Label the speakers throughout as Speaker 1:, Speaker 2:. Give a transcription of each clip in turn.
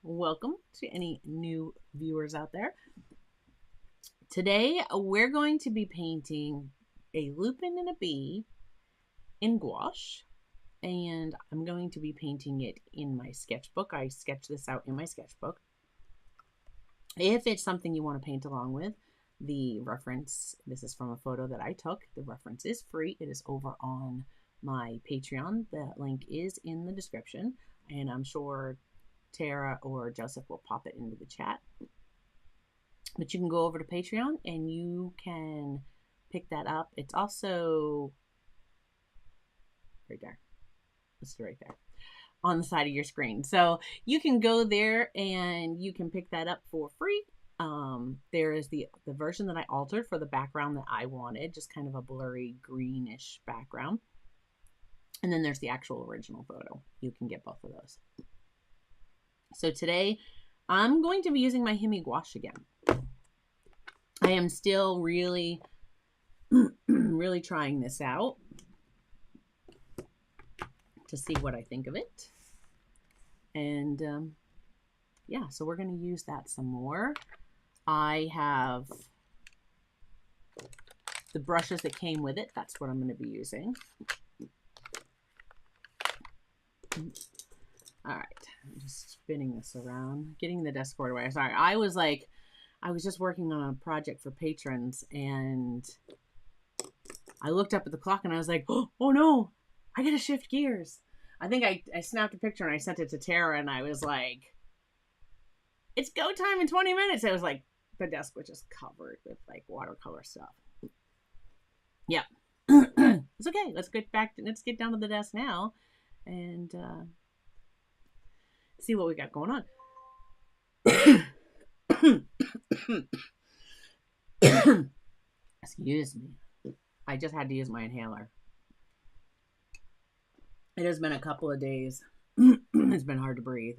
Speaker 1: welcome to any new viewers out there. Today we're going to be painting a lupin and a bee in gouache, and I'm going to be painting it in my sketchbook. I sketched this out in my sketchbook. If it's something you want to paint along with, the reference, this is from a photo that I took. The reference is free. It is over on my Patreon. The link is in the description, and I'm sure Tara or Joseph will pop it into the chat. But you can go over to Patreon and you can pick that up. It's also right there. It's right there on the side of your screen. So you can go there and you can pick that up for free. There is the version that I altered for the background that I wanted, just kind of a blurry greenish background. And then there's the actual original photo. You can get both of those. So today I'm going to be using my Hemi gouache again. I am still really trying this out to see what I think of it. And yeah, so we're going to use that some more. I have the brushes that came with it. That's what I'm going to be using. All right, I'm just spinning this around, getting the desk cord away. Sorry, I was just working on a project for patrons, and I looked up at the clock and I was like, oh no, I gotta shift gears. I think I snapped a picture and I sent it to Tara, and I was like, it's go time in 20 minutes. It was like, the desk was just covered with like watercolor stuff. Yeah. It's okay. Let's get down to the desk now and see what we got going on. Excuse me. I just had to use my inhaler. It has been a couple of days. It's been hard to breathe.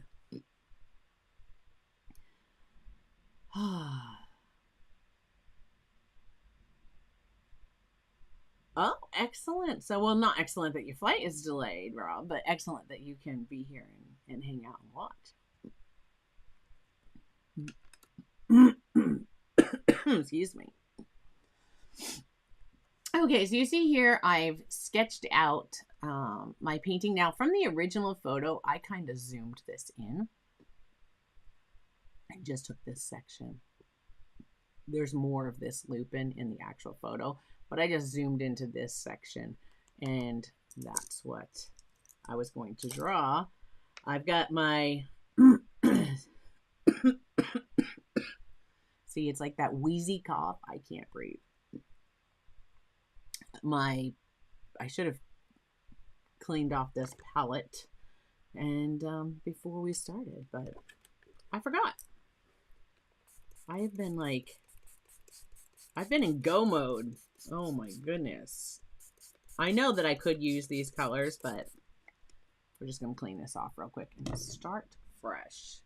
Speaker 1: Oh, excellent. So, well, not excellent that your flight is delayed, Rob, but excellent that you can be here and hang out and watch. Excuse me. Okay, so you see here, I've sketched out my painting. Now, from the original photo, I kind of zoomed this in. I just took this section. There's more of this lupin in the actual photo, but I just zoomed into this section, and that's what I was going to draw. I've got my... See, it's like that wheezy cough. I can't breathe. I should have cleaned off this palette and before we started, but I forgot. I've been in go mode. Oh my goodness. I know that I could use these colors, but we're just gonna clean this off real quick and start fresh.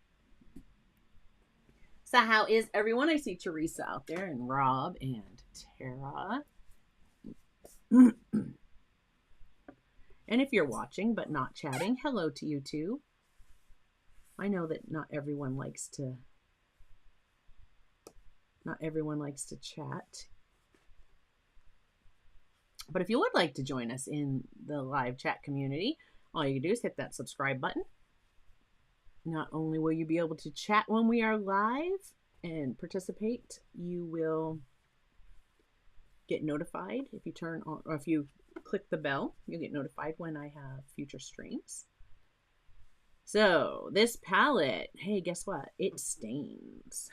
Speaker 1: So how is everyone? I see Teresa out there and Rob and Tara. And if you're watching but not chatting, hello to you too. I know that not everyone likes to chat. But if you would like to join us in the live chat community, all you can do is hit that subscribe button. Not only will you be able to chat when we are live and participate, you will get notified if you turn on, or if you click the bell, you'll get notified when I have future streams. So this palette, hey, guess what? It stains.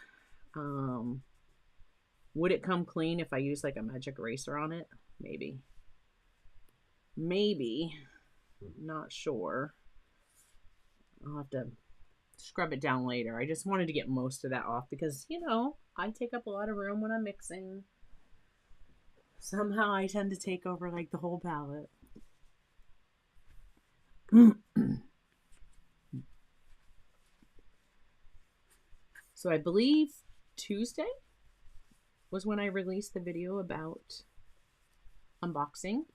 Speaker 1: Would it come clean if I use like a magic eraser on it? Maybe. Not sure. I'll have to scrub it down later. I just wanted to get most of that off because, you know, I take up a lot of room when I'm mixing. Somehow I tend to take over like the whole palette. So I believe Tuesday was when I released the video about unboxing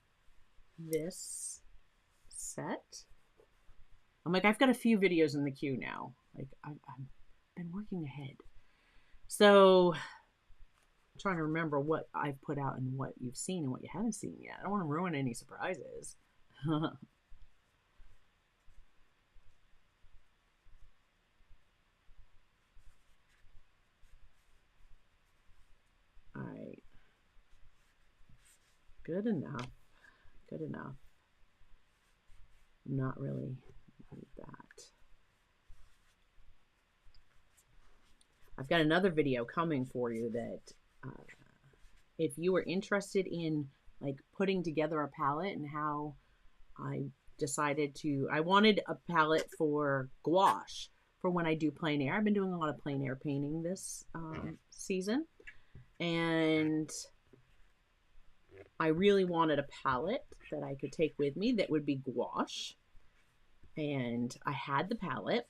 Speaker 1: this set. I'm like, I've got a few videos in the queue now. Like I've been working ahead. So I'm trying to remember what I've put out and what you've seen and what you haven't seen yet. I don't want to ruin any surprises. All right. Good enough. Good enough. Not really need that. I've got another video coming for you that if you were interested in like putting together a palette and how I decided I wanted a palette for gouache for when I do plein air. I've been doing a lot of plein air painting this season, and I really wanted a palette that I could take with me that would be gouache, and I had the palette,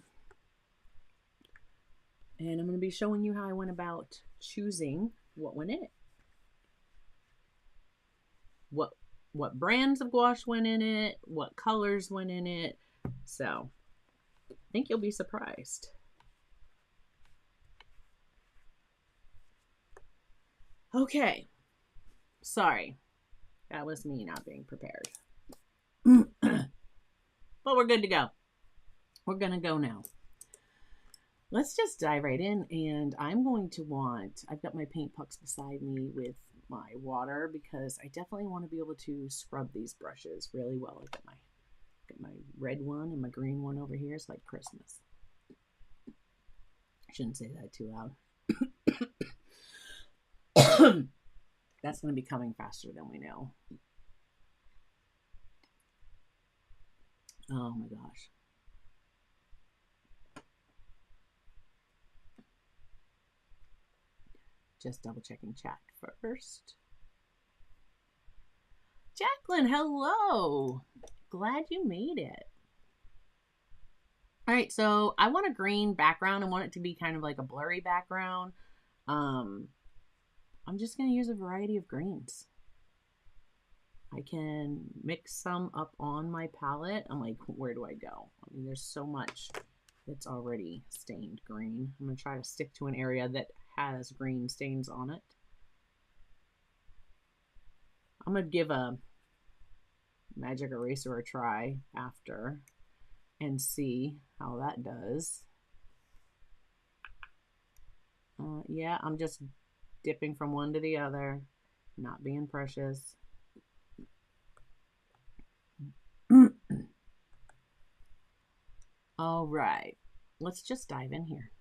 Speaker 1: and I'm going to be showing you how I went about choosing what went in it. What brands of gouache went in it, what colors went in it. So I think you'll be surprised. Okay. Sorry. That was me not being prepared. But we're good to go. We're going to go now. Let's just dive right in, and I'm going to I've got my paint pucks beside me with my water because I definitely want to be able to scrub these brushes really well. I've got my red one and my green one over here. It's like Christmas. I shouldn't say that too loud. That's going to be coming faster than we know. Oh my gosh. Just double checking chat first. Jacqueline, hello. Glad you made it. All right, so I want a green background. I want it to be kind of like a blurry background. I'm just going to use a variety of greens. I can mix some up on my palette. I'm like, where do I go? I mean, there's so much that's already stained green. I'm going to try to stick to an area that has green stains on it. I'm going to give a magic eraser a try after and see how that does. Yeah, I'm just dipping from one to the other, not being precious. All right, let's just dive in here.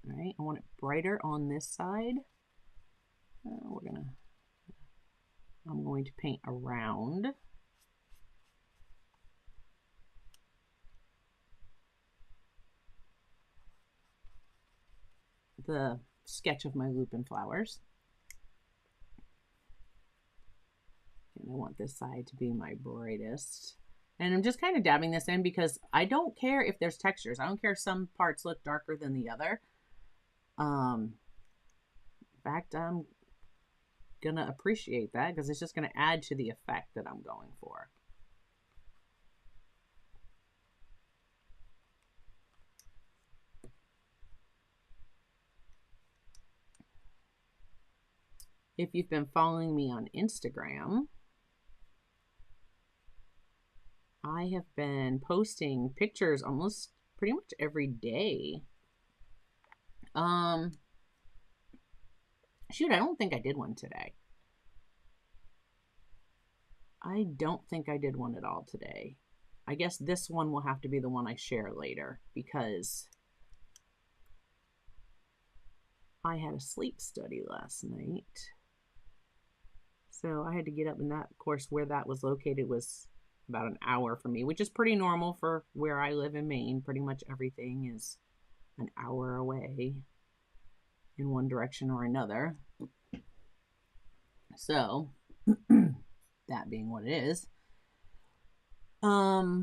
Speaker 1: All right, I want it brighter on this side. I'm going to paint around. The sketch of my lupine flowers. And I want this side to be my brightest. And I'm just kind of dabbing this in because I don't care if there's textures. I don't care if some parts look darker than the other. In fact, I'm gonna appreciate that because it's just gonna add to the effect that I'm going for. If you've been following me on Instagram, I have been posting pictures almost pretty much every day. Shoot, I don't think I did one today. I don't think I did one at all today. I guess this one will have to be the one I share later because I had a sleep study last night. So I had to get up, and that, of course, where that was located was about an hour for me, which is pretty normal for where I live in Maine. Pretty much everything is an hour away in one direction or another. So that being what it is, you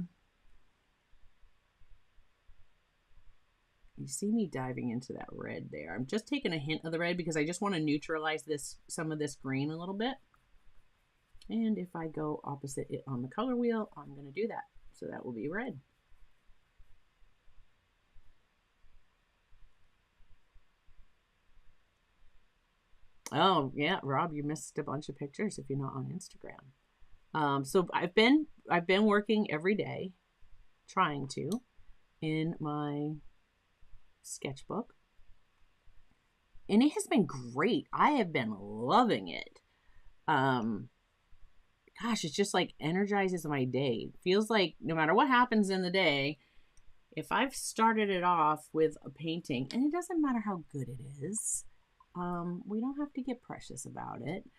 Speaker 1: see me diving into that red there. I'm just taking a hint of the red because I just want to neutralize some of this green a little bit. And if I go opposite it on the color wheel, I'm going to do that. So that will be red. Oh yeah, Rob, you missed a bunch of pictures if you're not on Instagram. So I've been working every day, trying to, in my sketchbook, and it has been great. I have been loving it. Um, Gosh, it's just like energizes my day. Feels like no matter what happens in the day, if I've started it off with a painting, and it doesn't matter how good it is, we don't have to get precious about it.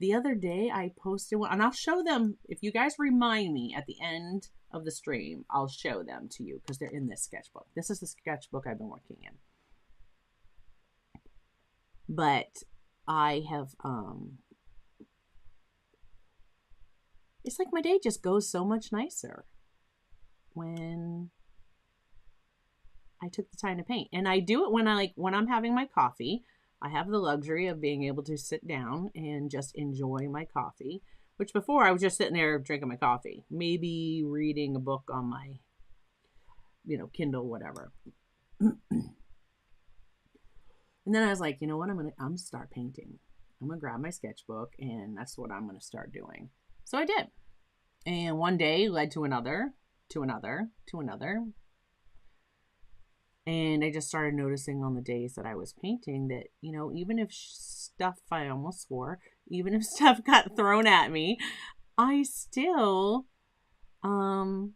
Speaker 1: The other day I posted one, and I'll show them if you guys remind me at the end of the stream. I'll show them to you because they're in this sketchbook. This is the sketchbook I've been working in. But I have it's like my day just goes so much nicer when I took the time to paint. And I do it when I'm having my coffee. I have the luxury of being able to sit down and just enjoy my coffee, which before I was just sitting there drinking my coffee, maybe reading a book on my, Kindle, whatever. And then I was like, you know what? I'm gonna start painting. I'm gonna grab my sketchbook, and that's what I'm gonna start doing. So I did. And one day led to another, to another, to another. And I just started noticing on the days that I was painting that, even if stuff, I almost swore, even if stuff got thrown at me, I still, it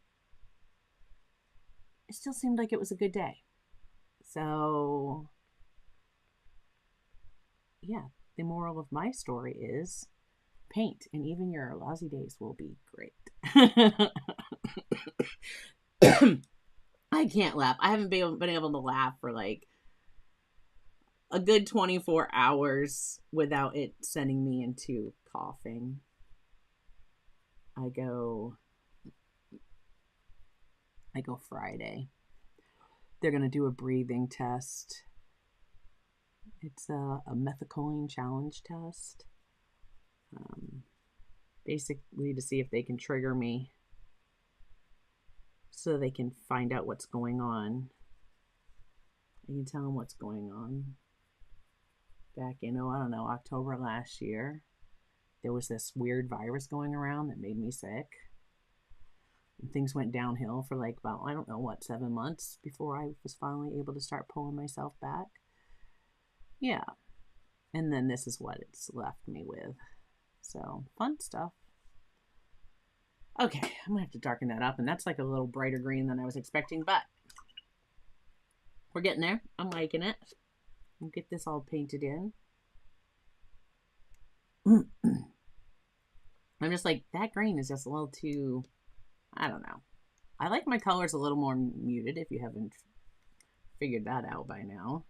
Speaker 1: still seemed like it was a good day. So, yeah, the moral of my story is paint, and even your lousy days will be great. I can't laugh. I haven't been able to laugh for like a good 24 hours without it sending me into coughing. I go Friday. They're going to do a breathing test. It's a methacholine challenge test. Basically to see if they can trigger me so they can find out what's going on. I can tell them what's going on. Back in, October last year, there was this weird virus going around that made me sick. And things went downhill for like about, 7 months before I was finally able to start pulling myself back. Yeah. And then this is what it's left me with. So, fun stuff. Okay, I'm gonna have to darken that up, and that's like a little brighter green than I was expecting, but we're getting there. I'm liking it. We'll get this all painted in. I'm just like, that green is just a little too, I don't know. I like my colors a little more muted, if you haven't figured that out by now.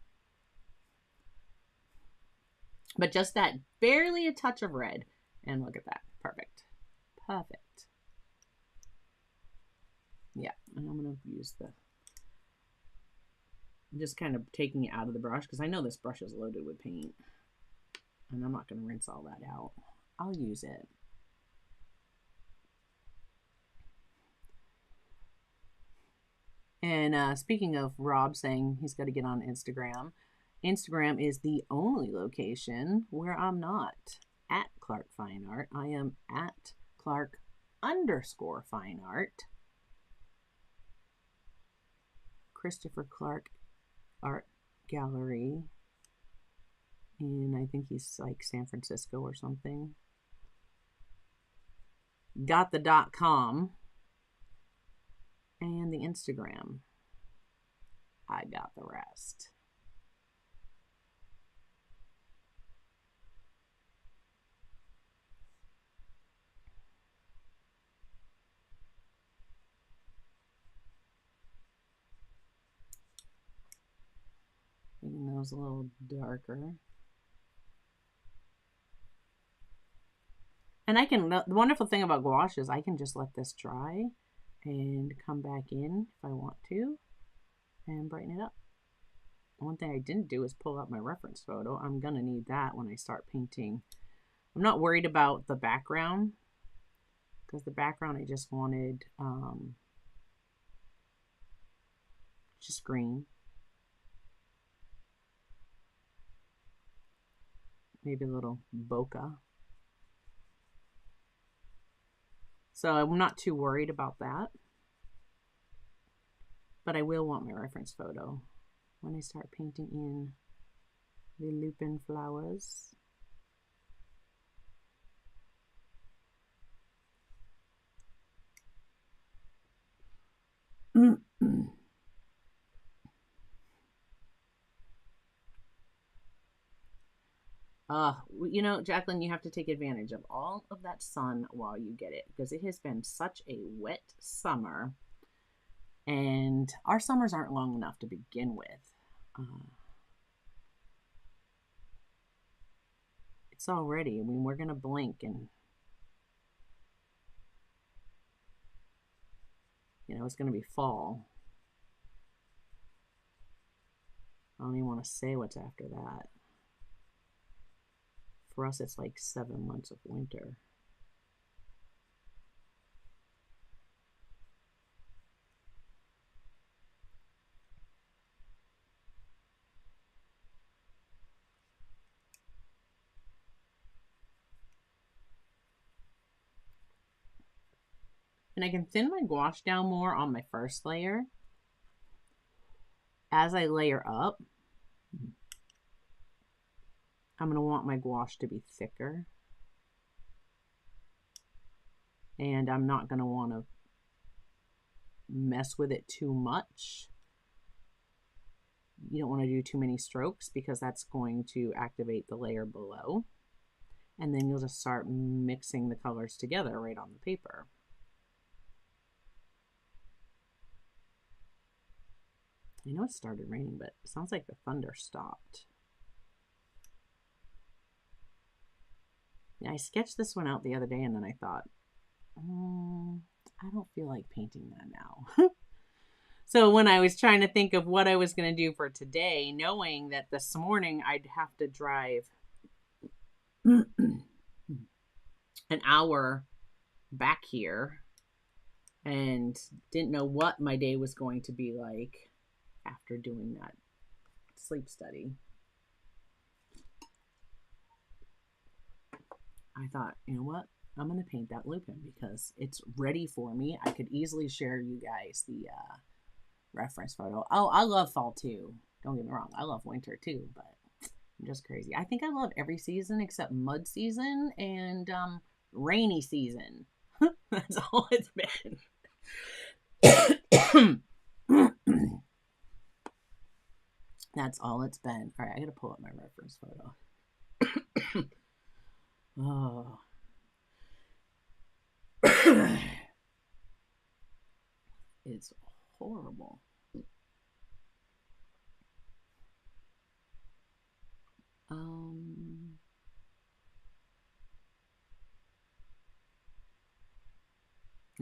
Speaker 1: But just that, barely a touch of red. And look at that. Perfect. Perfect. Yeah, and I'm going to use I'm just kind of taking it out of the brush because I know this brush is loaded with paint. And I'm not going to rinse all that out. I'll use it. And speaking of Rob saying he's got to get on Instagram, Instagram is the only location where I'm not at Clark Fine Art. I am at Clark_Fine Art. Christopher Clark Art Gallery. And I think he's like San Francisco or something. Got the .com. And the Instagram. I got the rest. Making those a little darker. And the wonderful thing about gouache is I can just let this dry and come back in if I want to and brighten it up. One thing I didn't do is pull out my reference photo. I'm going to need that when I start painting. I'm not worried about the background because the background I just wanted just green. maybe a little bokeh. So I'm not too worried about that. But I will want my reference photo when I start painting in the lupin flowers. You know, Jacqueline, you have to take advantage of all of that sun while you get it, because it has been such a wet summer, and our summers aren't long enough to begin with. It's already, I mean, we're going to blink and, you know, it's going to be fall. I don't even want to say what's after that. For us, it's like 7 months of winter. And I can thin my gouache down more on my first layer. As I layer up, I'm going to want my gouache to be thicker. And I'm not going to want to mess with it too much. You don't want to do too many strokes because that's going to activate the layer below. And then you'll just start mixing the colors together right on the paper. I know it started raining, but it sounds like the thunder stopped. Yeah, I sketched this one out the other day and then I thought, I don't feel like painting that now. So when I was trying to think of what I was going to do for today, knowing that this morning I'd have to drive an hour back here and didn't know what my day was going to be like after doing that sleep study, I thought, you know what? I'm going to paint that lupin because it's ready for me. I could easily share you guys the reference photo. Oh, I love fall too. Don't get me wrong. I love winter too, but I'm just crazy. I think I love every season except mud season and rainy season. That's all it's been. That's all it's been. All right, I got to pull up my reference photo. Oh. It's horrible.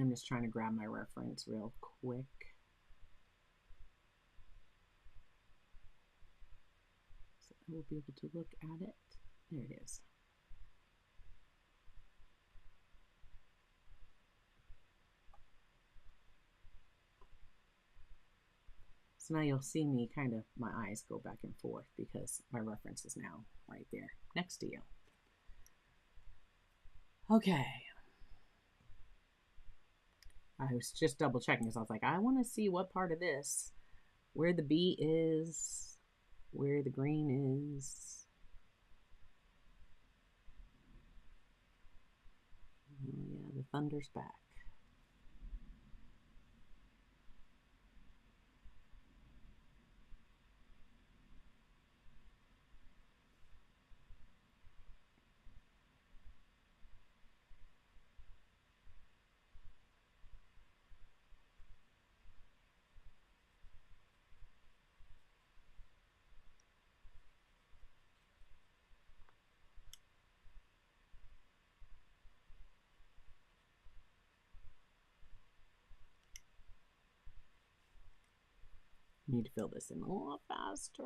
Speaker 1: I'm just trying to grab my reference real quick. So I will be able to look at it. There it is. So now you'll see me kind of, my eyes go back and forth because my reference is now right there next to you. Okay. I was just double checking because I was like, I want to see what part of this, where the bee is, where the green is. Oh yeah, the thunder's back. Need to fill this in a little faster.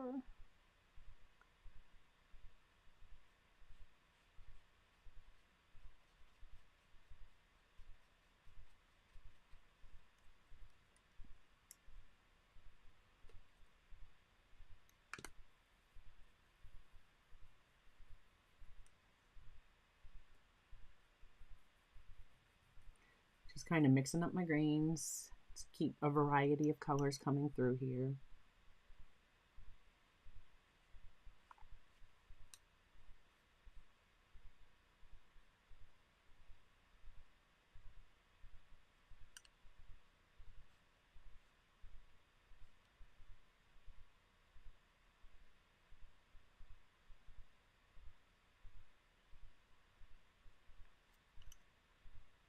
Speaker 1: Just kind of mixing up my greens to keep a variety of colors coming through here.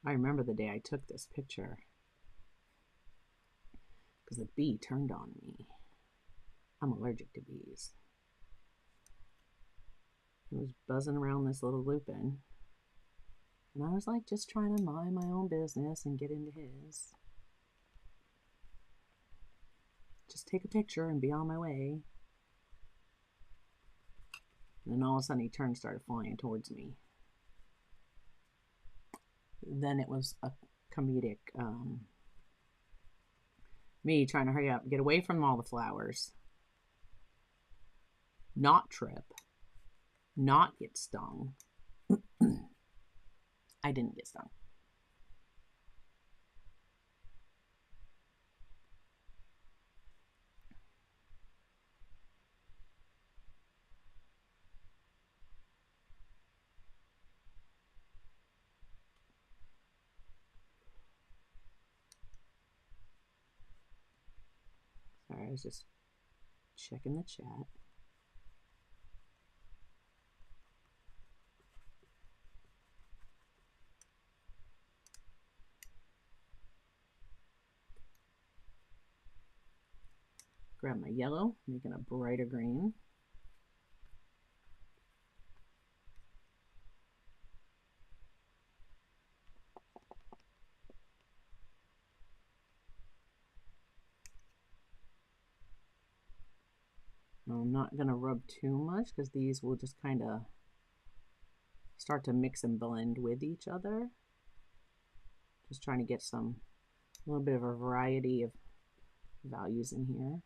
Speaker 1: I remember the day I took this picture because a bee turned on me. I'm allergic to bees. It was buzzing around this little lupin. And I was like just trying to mind my own business and get into his. Just take a picture and be on my way. And then all of a sudden he turned and started flying towards me. Then it was a comedic me trying to hurry up, get away from all the flowers, not trip, not get stung. I didn't get stung. Sorry, I was just checking the chat. Grab my yellow, making a brighter green. I'm not going to rub too much because these will just kind of start to mix and blend with each other. Just trying to get a little bit of a variety of values in here.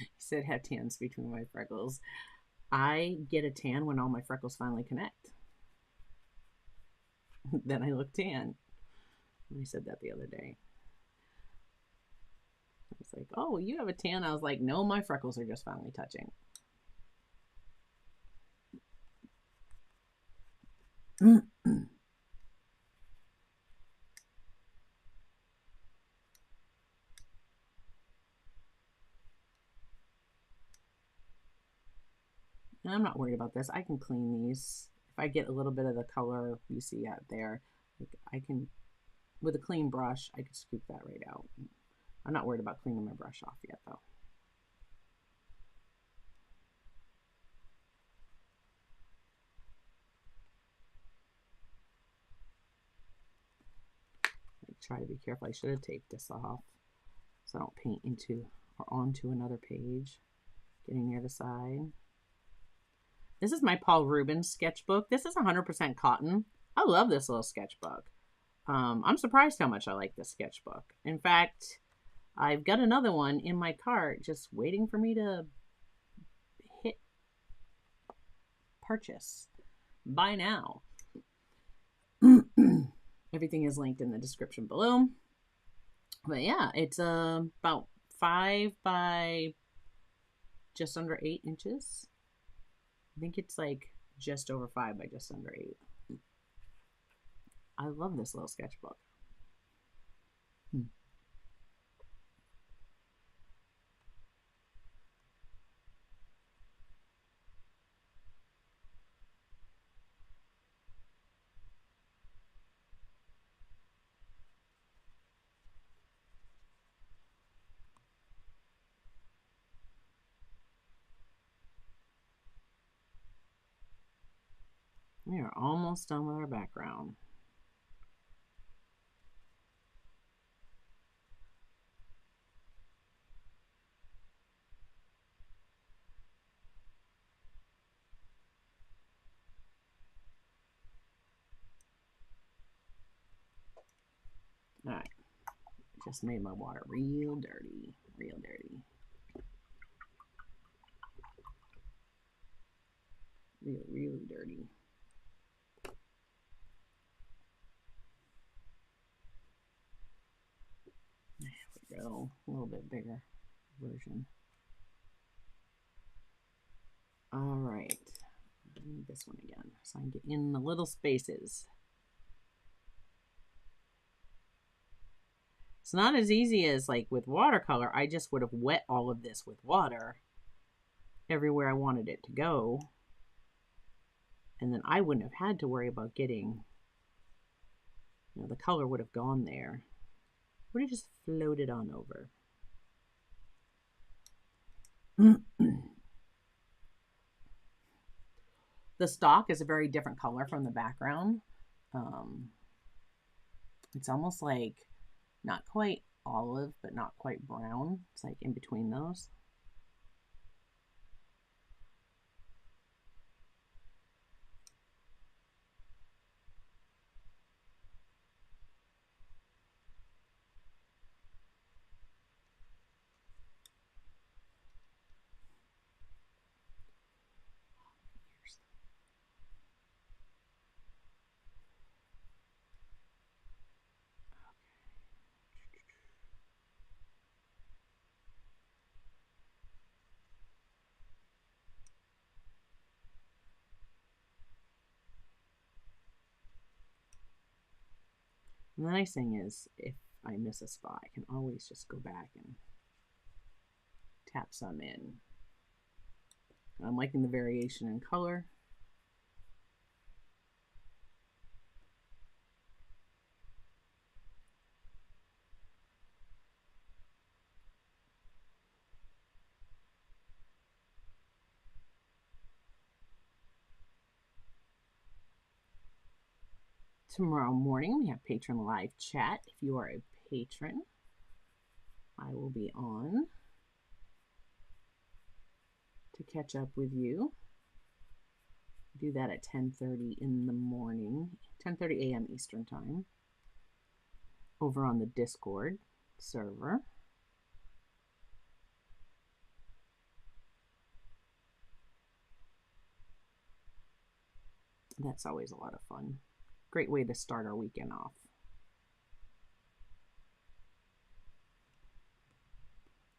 Speaker 1: He said have tans between my freckles. I get a tan when all my freckles finally connect. Then I look tan. I said that the other day. I was like, oh, you have a tan? I was like, no, my freckles are just finally touching. And I'm not worried about this. I can clean these. If I get a little bit of the color you see out there, like I can, with a clean brush, I can scoop that right out. I'm not worried about cleaning my brush off yet though. I try to be careful. I should have taped this off so I don't paint into or onto another page. Getting near the side. This is my Paul Rubens sketchbook. This is 100% cotton. I love this little sketchbook. I'm surprised how much I like this sketchbook. In fact, I've got another one in my cart just waiting for me to hit purchase. Buy now. Everything is linked in the description below. But yeah, it's about 5 by just under 8 inches. I think it's like just over 5 by just under 8. I love this little sketchbook. We are almost done with our background. All right. Just made my water real dirty. Real dirty. Really dirty. There we go. A little bit bigger version. All right. I need this one again so I can get in the little spaces. It's not as easy as like with watercolor. I just would have wet all of this with water everywhere I wanted it to go. And then I wouldn't have had to worry about getting, you know, the color would have gone there. Would have just floated on over. The stock is a very different color from the background. It's almost like not quite olive, but not quite brown. It's like in between those. And the nice thing is, if I miss a spot, I can always just go back and tap some in. I'm liking the variation in color. Tomorrow morning, we have Patron live chat. If you are a patron, I will be on to catch up with you. Do that at 10:30 in the morning, 10:30 a.m. Eastern Time, over on the Discord server. That's always a lot of fun. Great way to start our weekend off.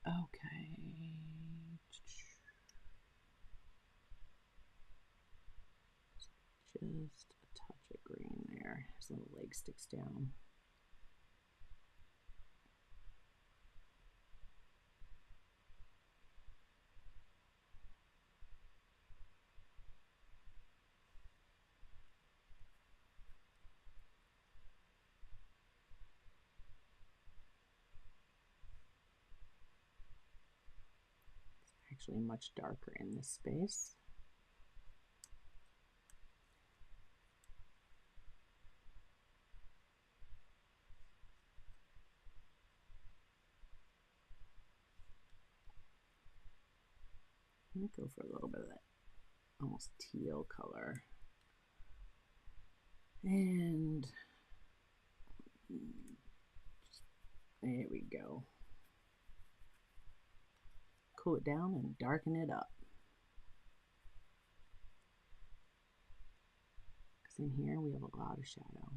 Speaker 1: Okay. Just a touch of green there. His little leg sticks down. It's actually much darker in this space. I'm going to go for a little bit of that almost teal color. And there we go. Cool it down and darken it up. Because in here we have a lot of shadow.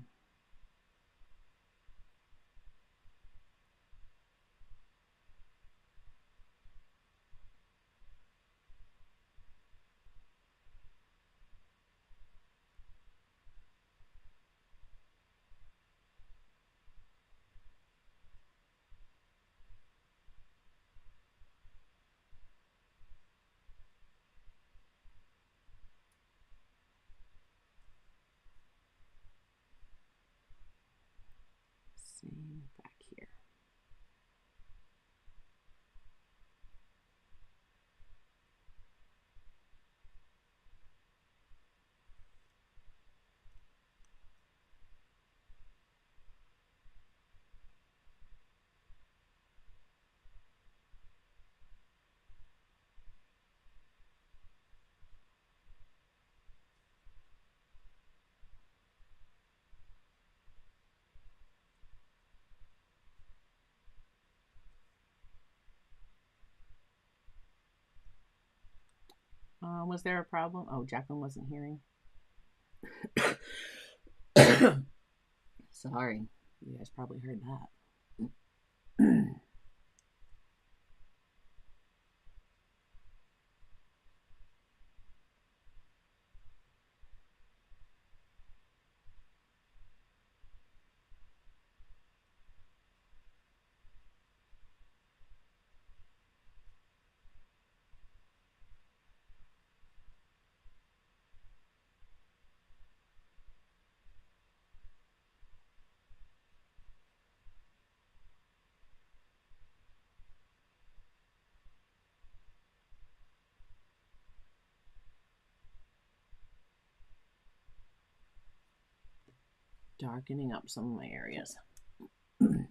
Speaker 1: Was there a problem? Oh, Jacqueline wasn't hearing. Sorry. You guys probably heard that. Darkening up some of my areas. Here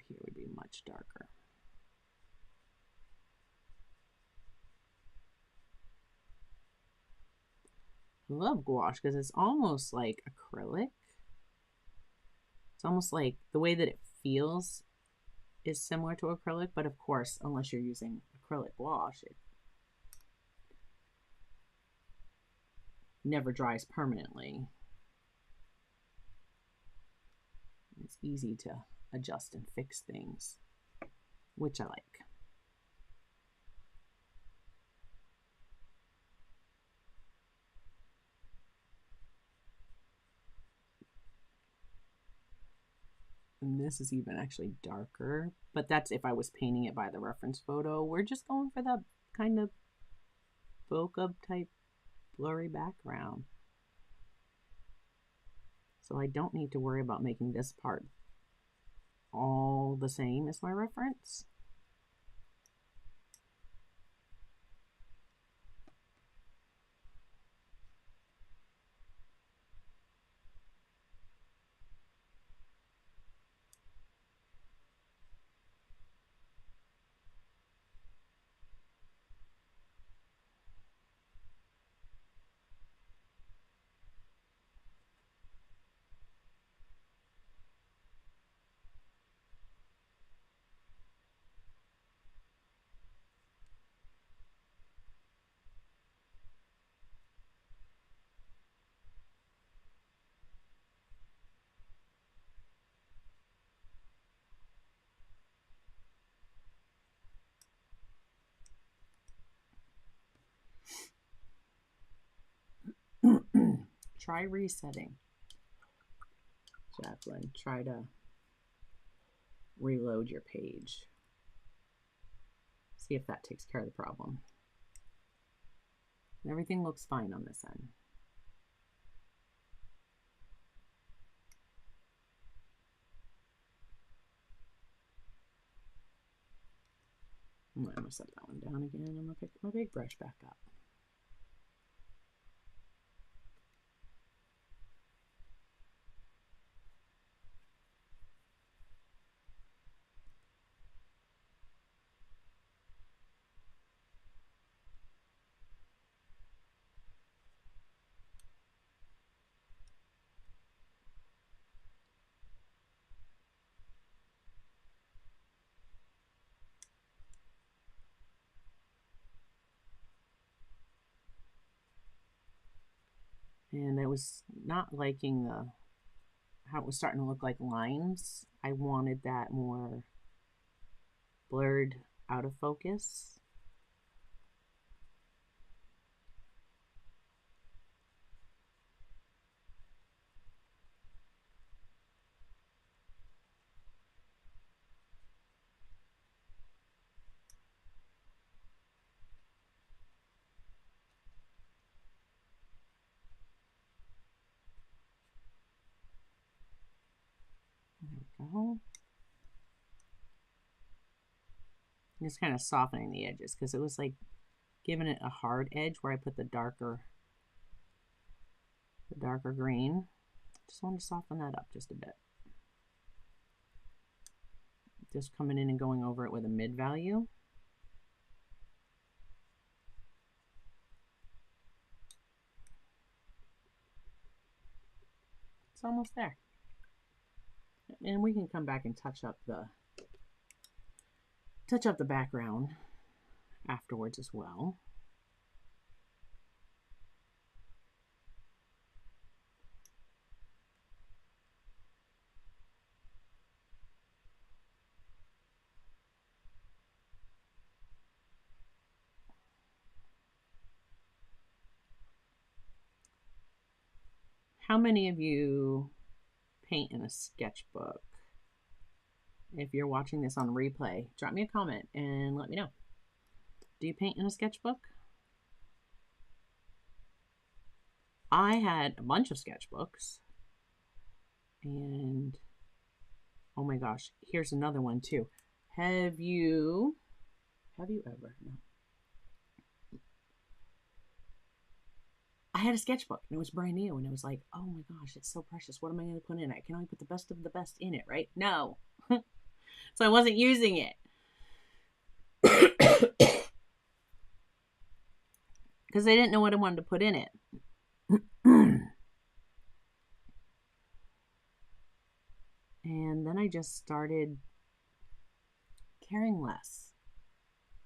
Speaker 1: would be much darker. I love gouache because it's almost like acrylic. It's almost like the way that it feels is similar to acrylic, but of course, unless you're using acrylic gouache, it never dries permanently. It's easy to adjust and fix things, which I like. And this is even actually darker, but that's if I was painting it by the reference photo. We're just going for the kind of bokeh type blurry background. So I don't need to worry about making this part all the same as my reference. Try resetting. Jacqueline, try to reload your page. See if that takes care of the problem. Everything looks fine on this end. I'm going to set that one down again. I'm going to pick my big brush back up. And I was not liking how it was starting to look like lines. I wanted that more blurred, out of focus. There we go. Just kind of softening the edges because it was like giving it a hard edge where I put the darker green. Just want to soften that up just a bit. Just coming in and going over it with a mid value. It's almost there. And we can come back and touch up the touch up the background afterwards as well. How many of you paint in a sketchbook? If you're watching this on replay, drop me a comment and let me know. Do you paint in a sketchbook? I had a bunch of sketchbooks, and oh my gosh, here's another one too. Have you ever? No. I had a sketchbook and it was brand new, and it was like, oh my gosh, it's so precious. What am I going to put in it? I can only put the best of the best in it, right? No. So I wasn't using it. Because I didn't know what I wanted to put in it. And then I just started caring less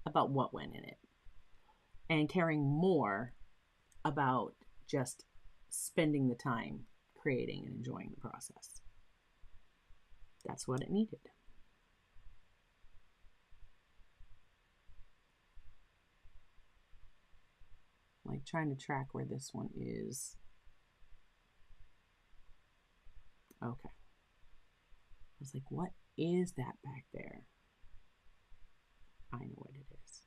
Speaker 1: about what went in it and caring more about just spending the time creating and enjoying the process. That's what it needed. Like trying to track where this one is. Okay. I was like, what is that back there? I know what it is.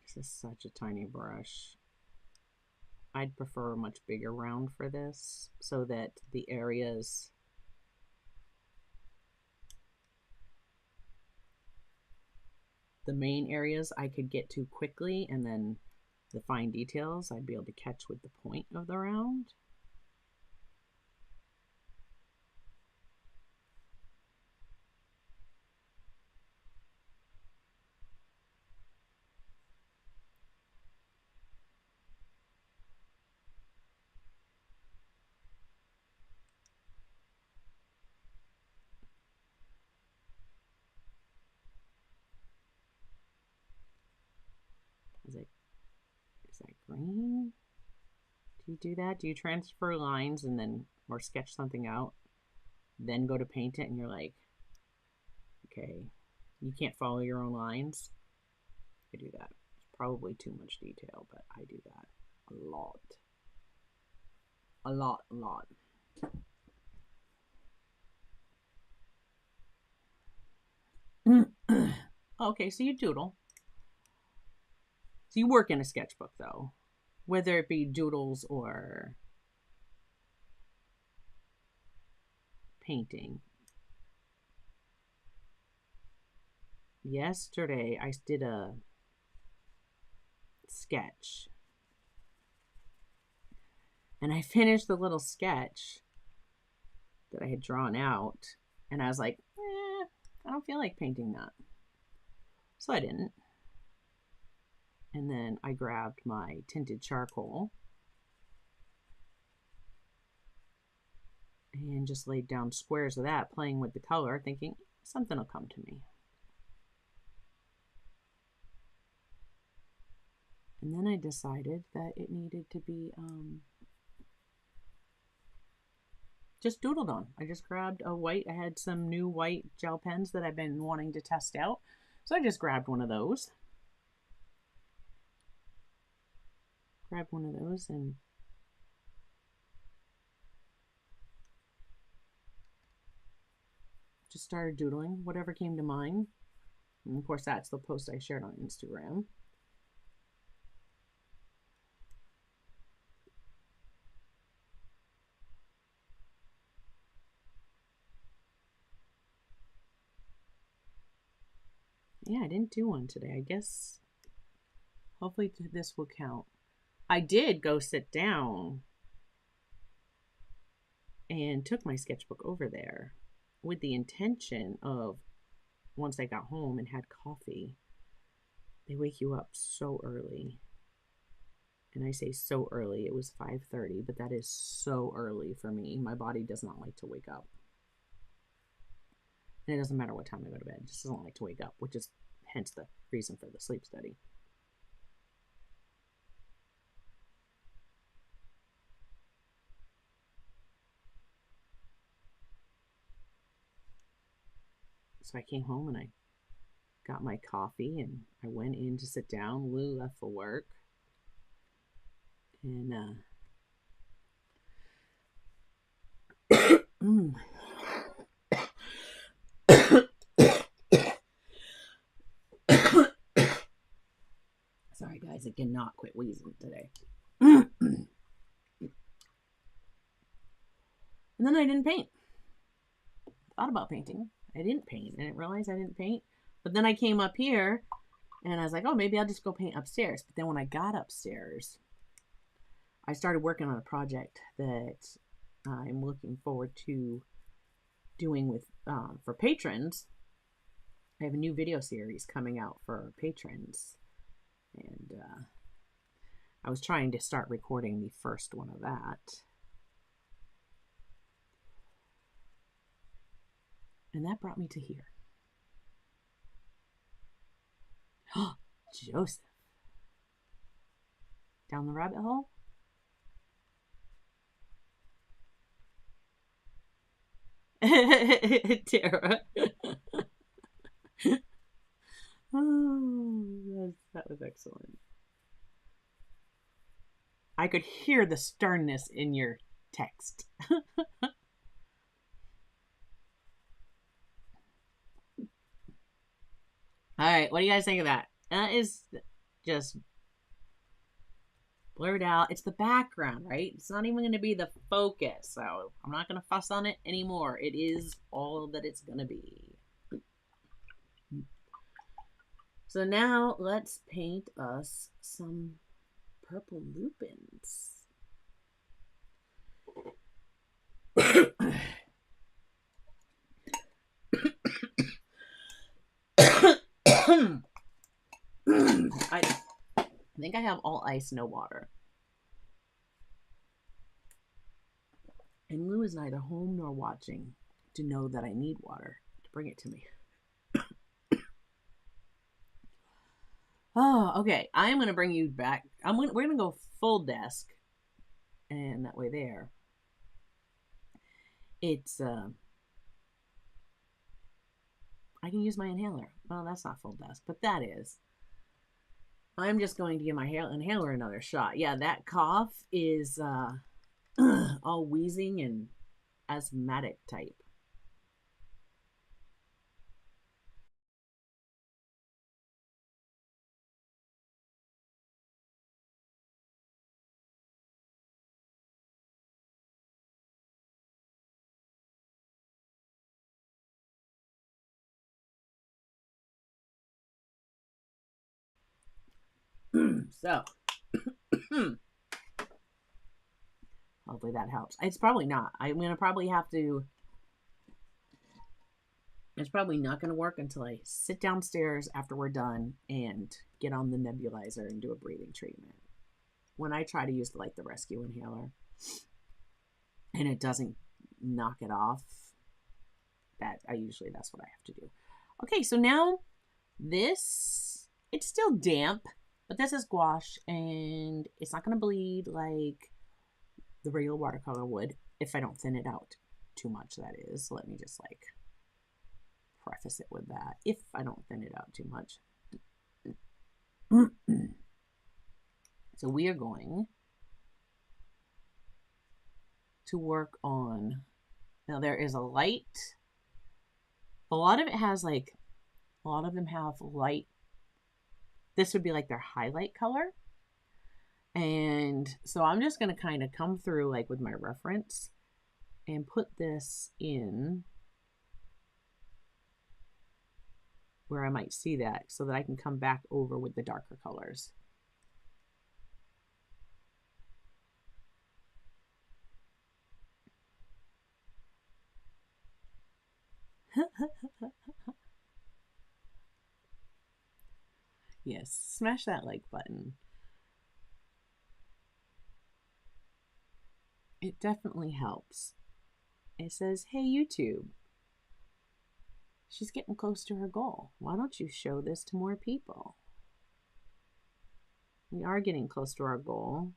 Speaker 1: This is such a tiny brush. I'd prefer a much bigger round for this so that the areas the main areas I could get to quickly, and then the fine details I'd be able to catch with the point of the round. Is that green? Do you do that? Do you transfer lines and then, or sketch something out, then go to paint it and you're like, okay, you can't follow your own lines? I do that. It's probably too much detail, but I do that a lot. A lot. Okay, so you doodle. So you work in a sketchbook though, whether it be doodles or painting. Yesterday I did a sketch and I finished the little sketch that I had drawn out, and I was like, I don't feel like painting that. So I didn't. And then I grabbed my tinted charcoal and just laid down squares of that, playing with the color, thinking something will come to me. And then I decided that it needed to be just doodled on. I just grabbed a white. I had some new white gel pens that I've been wanting to test out. So I just grabbed one of those. And just started doodling whatever came to mind. And of course, that's the post I shared on Instagram. Yeah, I didn't do one today. I guess hopefully this will count. I did go sit down and took my sketchbook over there with the intention of, once I got home and had coffee, they wake you up so early. And I say so early, it was 5:30, but that is so early for me. My body does not like to wake up. And it doesn't matter what time I go to bed, it just doesn't like to wake up, which is hence the reason for the sleep study. So I came home and I got my coffee and I went in to sit down. Lou left for work. And sorry guys, I cannot quit wheezing today. And then I didn't paint. Thought about painting. I didn't paint. I didn't realize I didn't paint. But then I came up here and I was like, oh, maybe I'll just go paint upstairs. But then when I got upstairs, I started working on a project that I'm looking forward to doing with for patrons. I have a new video series coming out for patrons. And I was trying to start recording the first one of that. And that brought me to here. Joseph. Down the rabbit hole? Tara. Oh, that was excellent. I could hear the sternness in your text. All right, what do you guys think of that? That is just blurred out. It's the background, right? It's not even going to be the focus, so I'm not going to fuss on it anymore. It is all that it's going to be. So now let's paint us some purple lupins. I think I have all ice, no water. And Lou is neither home nor watching to know that I need water to bring it to me. Oh, okay. I'm going to bring you back. We're going to go full desk. And that way there. It's, I can use my inhaler. Well, that's not full desk, but that is. I'm just going to give my inhaler another shot. Yeah, that cough is all wheezing and asthmatic type. So, hopefully that helps. It's probably not. I'm going to probably have to. It's probably not going to work until I sit downstairs after we're done and get on the nebulizer and do a breathing treatment. When I try to use the rescue inhaler and it doesn't knock it off, that's what I have to do. Okay, so now this, it's still damp, but this is gouache and it's not going to bleed like the regular watercolor would if I don't thin it out too much, that is. So let me just preface it with that. If I don't thin it out too much. So we are going to work on, now there is a light, a lot of it has a lot of them have light, this would be their highlight color. And so I'm just going to kind of come through with my reference and put this in where I might see that so that I can come back over with the darker colors. Yes, smash that like button. It definitely helps. It says, hey, YouTube, she's getting close to her goal. Why don't you show this to more people? We are getting close to our goal.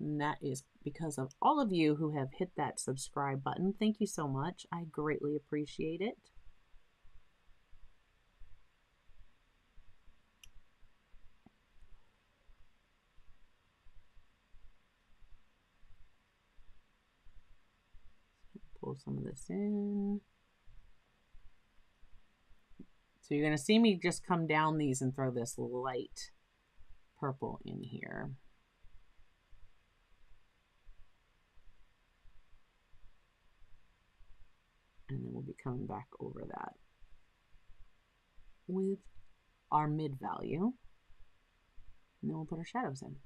Speaker 1: And that is because of all of you who have hit that subscribe button. Thank you so much. I greatly appreciate it. Pull some of this in. So you're going to see me just come down these and throw this light purple in here. And then we'll be coming back over that with our mid value. And then we'll put our shadows in.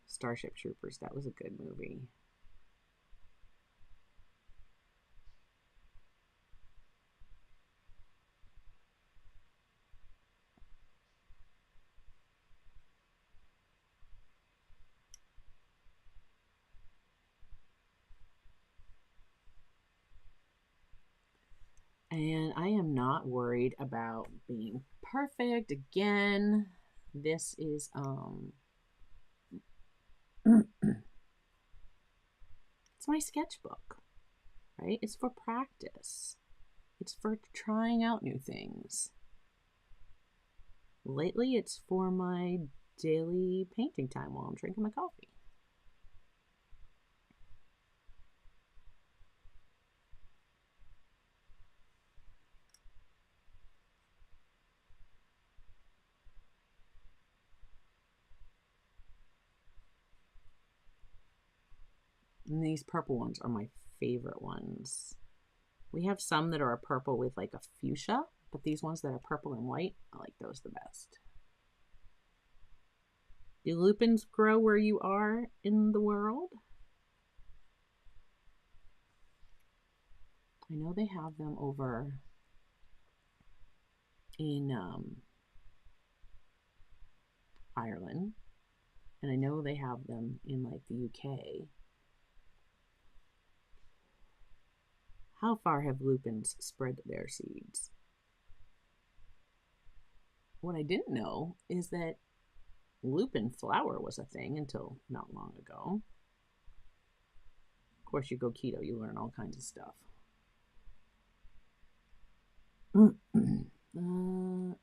Speaker 1: Starship Troopers, that was a good movie. And I am not worried about being perfect. Again, this is it's my sketchbook, right? It's for practice. It's for trying out new things. Lately, it's for my daily painting time while I'm drinking my coffee. And these purple ones are my favorite ones. We have some that are a purple with like a fuchsia, but these ones that are purple and white, I like those the best. Do lupins grow where you are in the world? I know they have them over in Ireland, and I know they have them in like the UK. How far have lupins spread their seeds? What I didn't know is that lupin flour was a thing until not long ago. Of course, you go keto, you learn all kinds of stuff.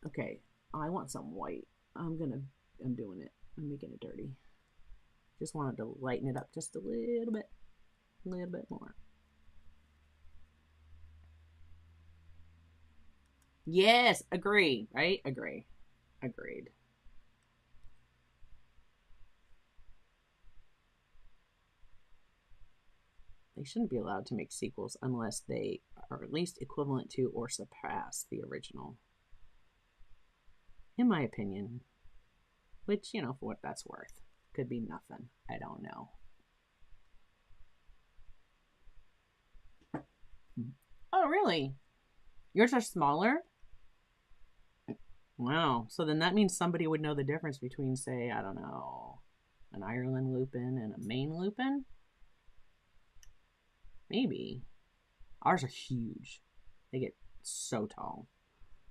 Speaker 1: Okay, I want some white. I'm doing it. I'm making it dirty. Just wanted to lighten it up just a little bit more. Yes, agree, right? Agreed. They shouldn't be allowed to make sequels unless they are at least equivalent to or surpass the original. In my opinion. Which, you know, for what that's worth. Could be nothing. I don't know. Oh, really? Yours are smaller? Wow. So then that means somebody would know the difference between, say, I don't know, an Ireland lupin and a Maine lupin? Maybe. Ours are huge. They get so tall.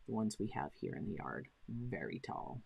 Speaker 1: The ones we have here in the yard. Very tall.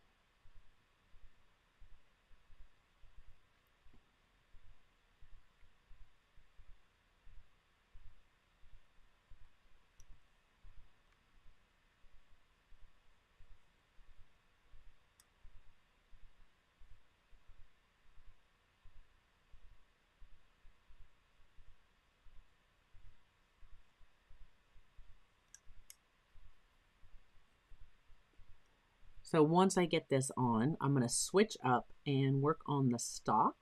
Speaker 1: So once I get this on, I'm going to switch up and work on the stalk.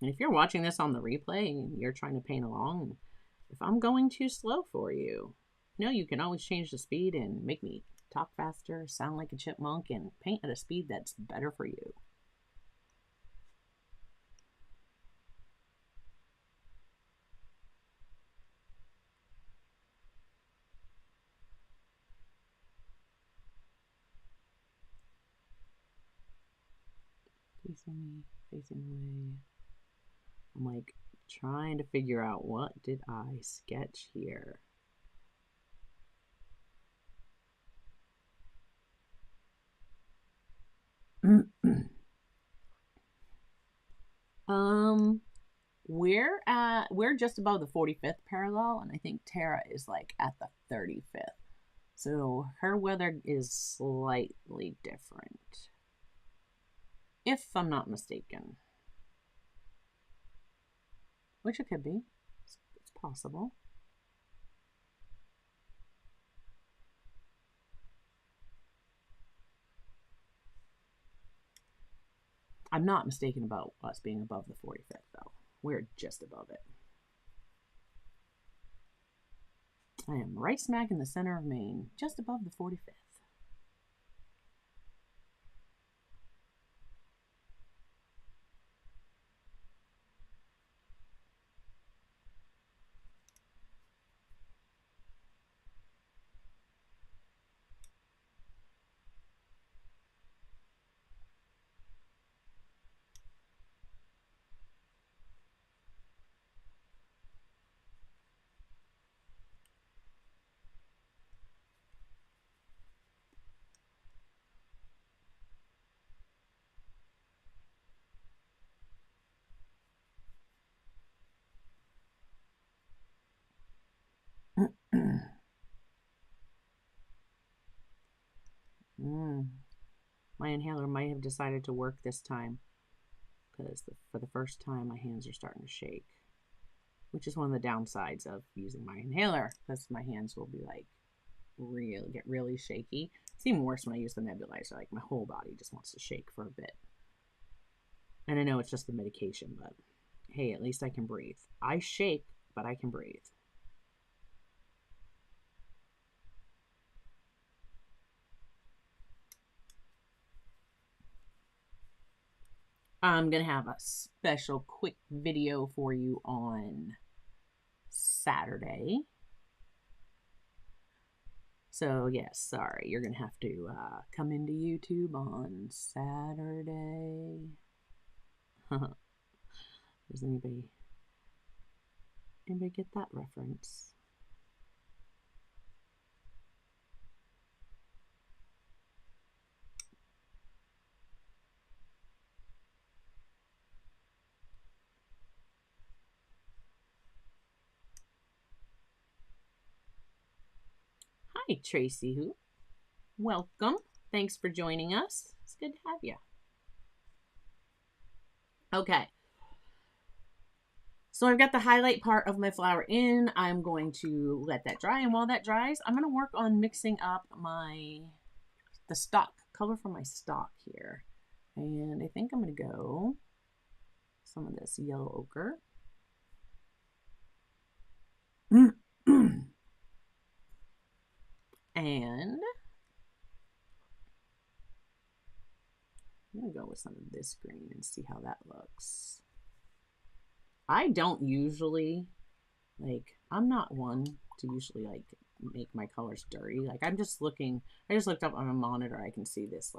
Speaker 1: And if you're watching this on the replay and you're trying to paint along, if I'm going too slow for you, you know, you can always change the speed and make me talk faster, sound like a chipmunk, and paint at a speed that's better for you. Facing away. I'm like trying to figure out, what did I sketch here? We're just above the 45th parallel, and I think Tara is like at the 35th. So her weather is slightly different, if I'm not mistaken. Which it could be. It's possible. I'm not mistaken about us being above the 45th, though. We're just above it. I am right smack in the center of Maine, just above the 45th. My inhaler might have decided to work this time, because for the first time my hands are starting to shake, which is one of the downsides of using my inhaler, because my hands will be like get really shaky. It's even worse when I use the nebulizer. Like my whole body just wants to shake for a bit. And I know it's just the medication, but hey, at least I can breathe. I shake, but I can breathe. I'm going to have a special quick video for you on Saturday. So yes, sorry, you're going to have to come into YouTube on Saturday. Does anybody get that reference? Hi, Tracy Who. Welcome. Thanks for joining us. It's good to have you. Okay. So I've got the highlight part of my flower in. I'm going to let that dry, and while that dries, I'm going to work on mixing up the stock color for my stock here. And I think I'm going to go some of this yellow ochre. And I'm going to go with some of this green and see how that looks. I don't usually, I'm not one to usually, make my colors dirty. I'm just looking, I just looked up on a monitor. I can see this,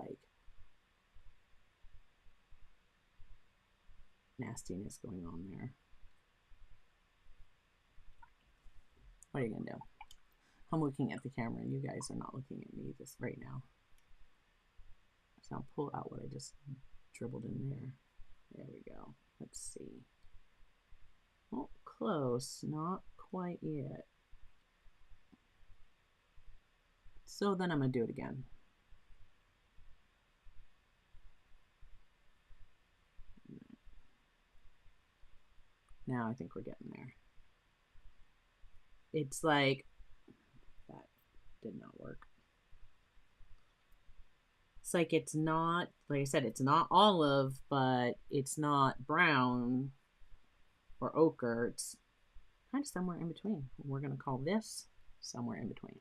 Speaker 1: nastiness going on there. What are you going to do? I'm looking at the camera and you guys are not looking at me this right now. So I'll pull out what I just dribbled in there. There we go. Let's see. Oh, close. Not quite yet. So then I'm going to do it again. Now I think we're getting there. It's like, that did not work. It's like it's not, like I said, it's not olive, but it's not brown or ochre. It's kind of somewhere in between. We're going to call this somewhere in between.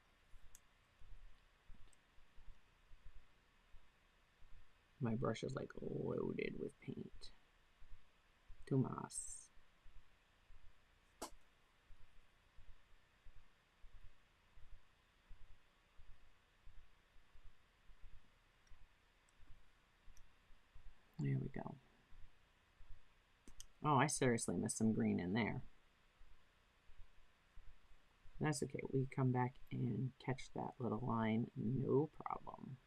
Speaker 1: My brush is like loaded with paint. Tomas. There we go. Oh, I seriously missed some green in there. That's okay. We come back and catch that little line, no problem.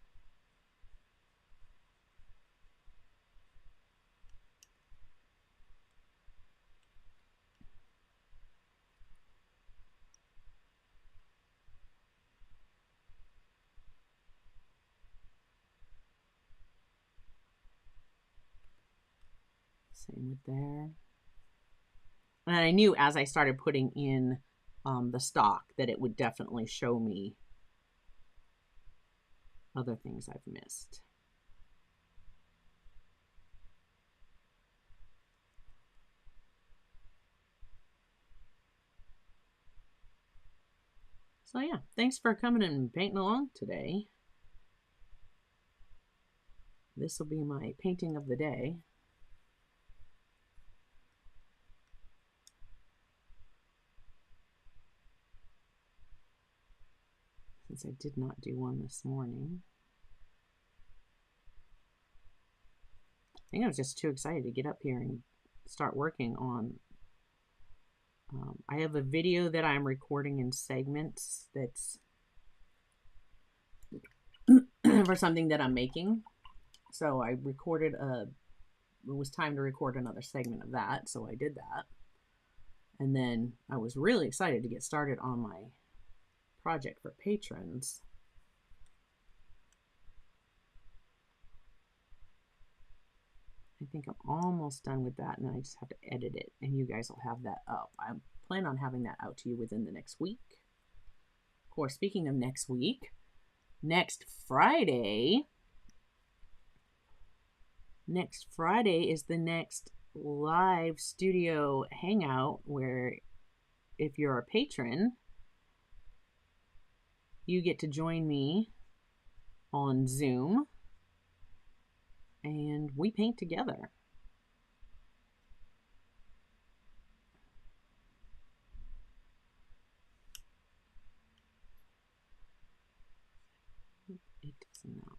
Speaker 1: Same with there. And I knew as I started putting in the stock that it would definitely show me other things I've missed. So yeah, thanks for coming and painting along today. This will be my painting of the day. Since I did not do one this morning. I think I was just too excited to get up here and start working on. I have a video that I'm recording in segments that's for something that I'm making. So I recorded it was time to record another segment of that. So I did that. And then I was really excited to get started on my project for patrons. I think I'm almost done with that, and I just have to edit it, and you guys will have that up. I plan on having that out to you within the next week. Of course, speaking of next week, next Friday is the next live studio hangout where if you're a patron, you get to join me on Zoom and we paint together. It does not.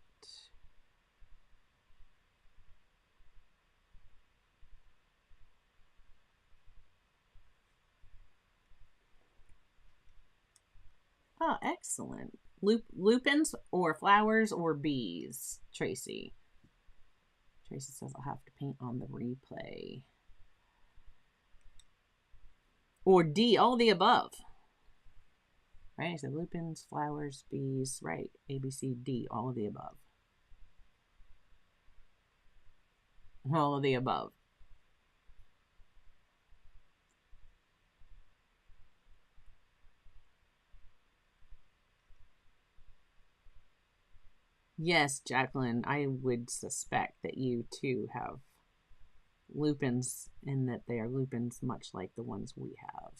Speaker 1: Oh, excellent. Lupines or flowers or bees, Tracy. Tracy says I'll have to paint on the replay. Or D, all of the above. Right? I said lupines, flowers, bees, right? A, B, C, D, all of the above. All of the above. Yes, Jacqueline, I would suspect that you too have lupins and that they are lupins much like the ones we have.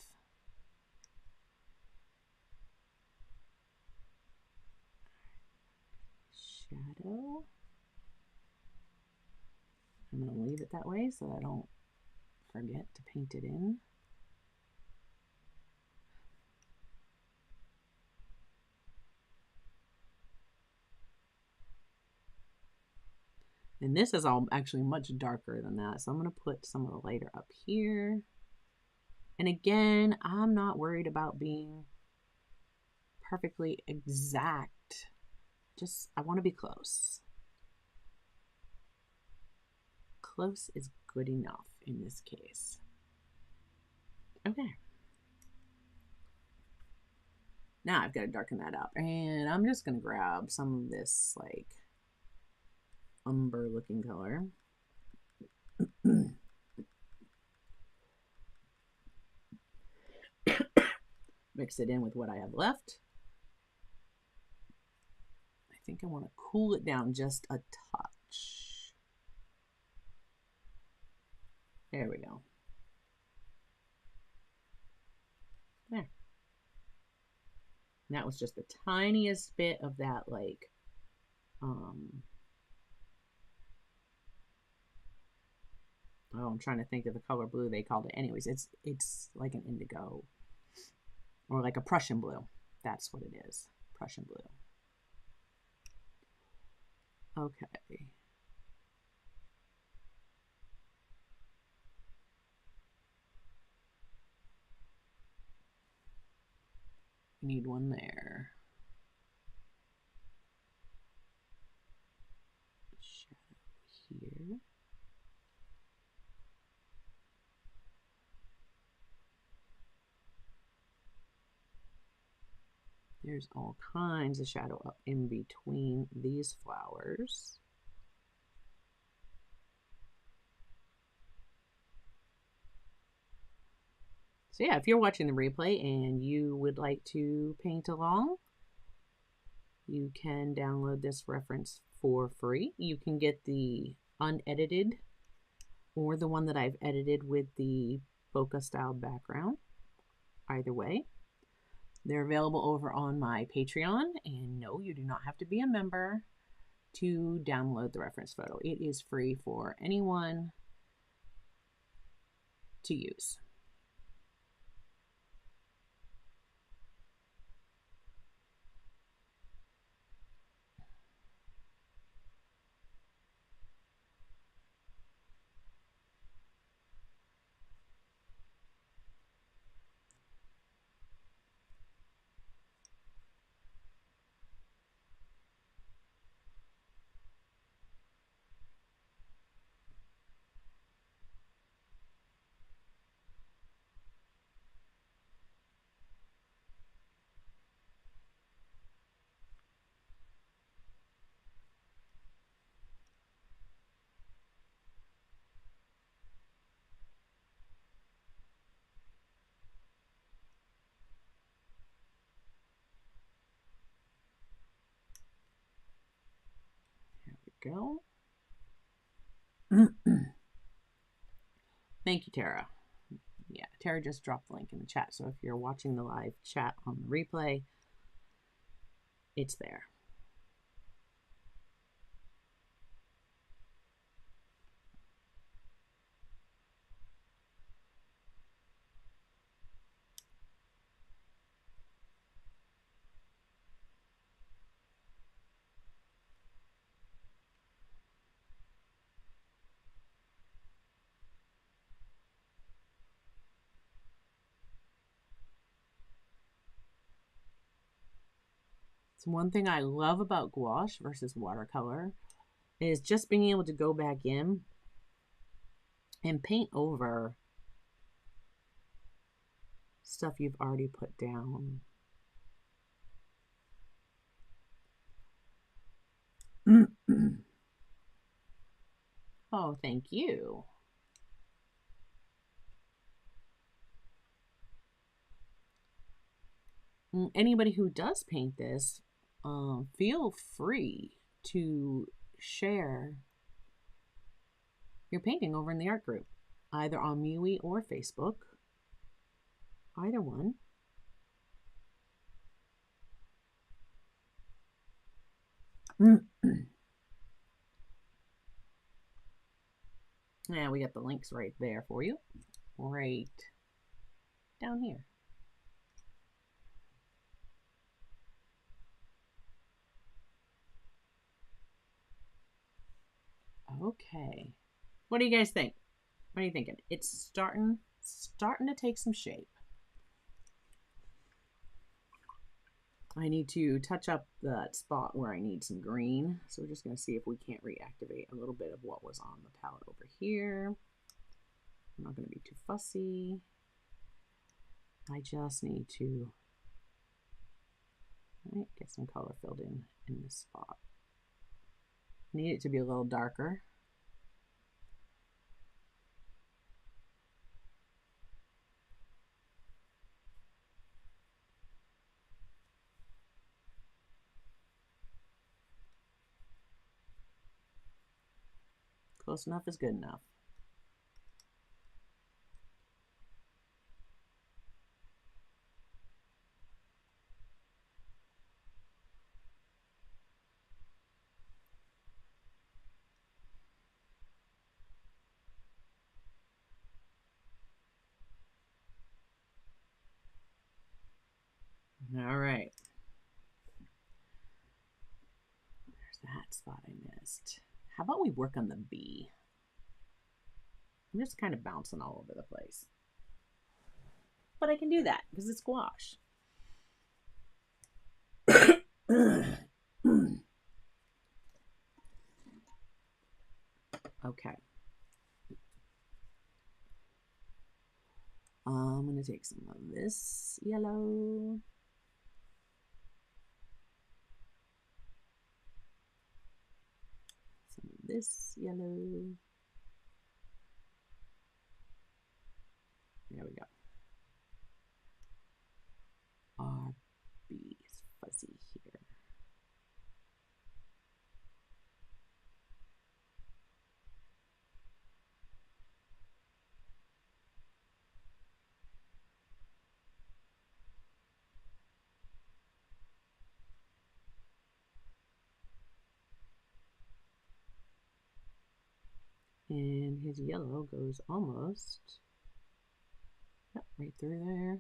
Speaker 1: Shadow. I'm going to leave it that way so I don't forget to paint it in. And this is all actually much darker than that. So I'm going to put some of the lighter up here. And again, I'm not worried about being perfectly exact. Just, I want to be close. Close is good enough in this case. Okay. Now I've got to darken that up. And I'm just going to grab some of this like umber looking color. Mix it in with what I have left. I think I want to cool it down just a touch. There we go. There. And that was just the tiniest bit of that like Oh, I'm trying to think of the color blue they called it. Anyways, it's like an indigo or like a Prussian blue. That's what it is. Prussian blue. Okay. We need one there. Shadow here. There's all kinds of shadow up in between these flowers. So yeah, if you're watching the replay and you would like to paint along, you can download this reference for free. You can get the unedited or the one that I've edited with the bokeh style background. Either way. They're available over on my Patreon, and no, you do not have to be a member to download the reference photo. It is free for anyone to use. Go. Thank you, Tara. Yeah, Tara just dropped the link in the chat. So if you're watching the live chat on the replay, it's there. So one thing I love about gouache versus watercolor is just being able to go back in and paint over stuff you've already put down. Oh, thank you. Anybody who does paint this, feel free to share your painting over in the art group, either on MeWe or Facebook. Either one. Yeah, we got the links right there for you. Right down here. Okay. What do you guys think? What are you thinking? It's starting to take some shape. I need to touch up that spot where I need some green. So we're just going to see if we can't reactivate a little bit of what was on the palette over here. I'm not going to be too fussy. I just need to get some color filled in this spot. Need it to be a little darker. Close enough is good enough. that spot I missed. How about we work on the bee? I'm just kind of bouncing all over the place. But I can do that because it's gouache. Okay. I'm going to take some of this yellow. Some of this yellow. There we go. Our bee is fuzzy here. And his yellow goes almost right through there.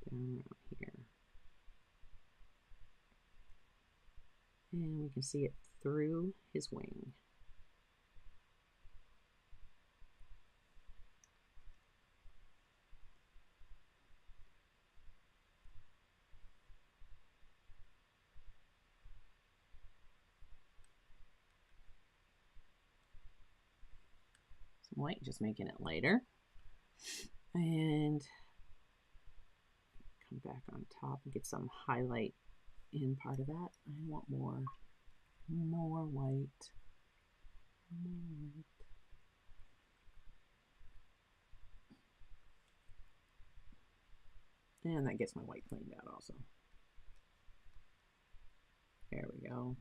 Speaker 1: Down around here. And we can see it through his wing. Some white, just making it lighter. And come back on top and get some highlight in part of that. I want more white. More white. And that gets my white cleaned out also. There we go.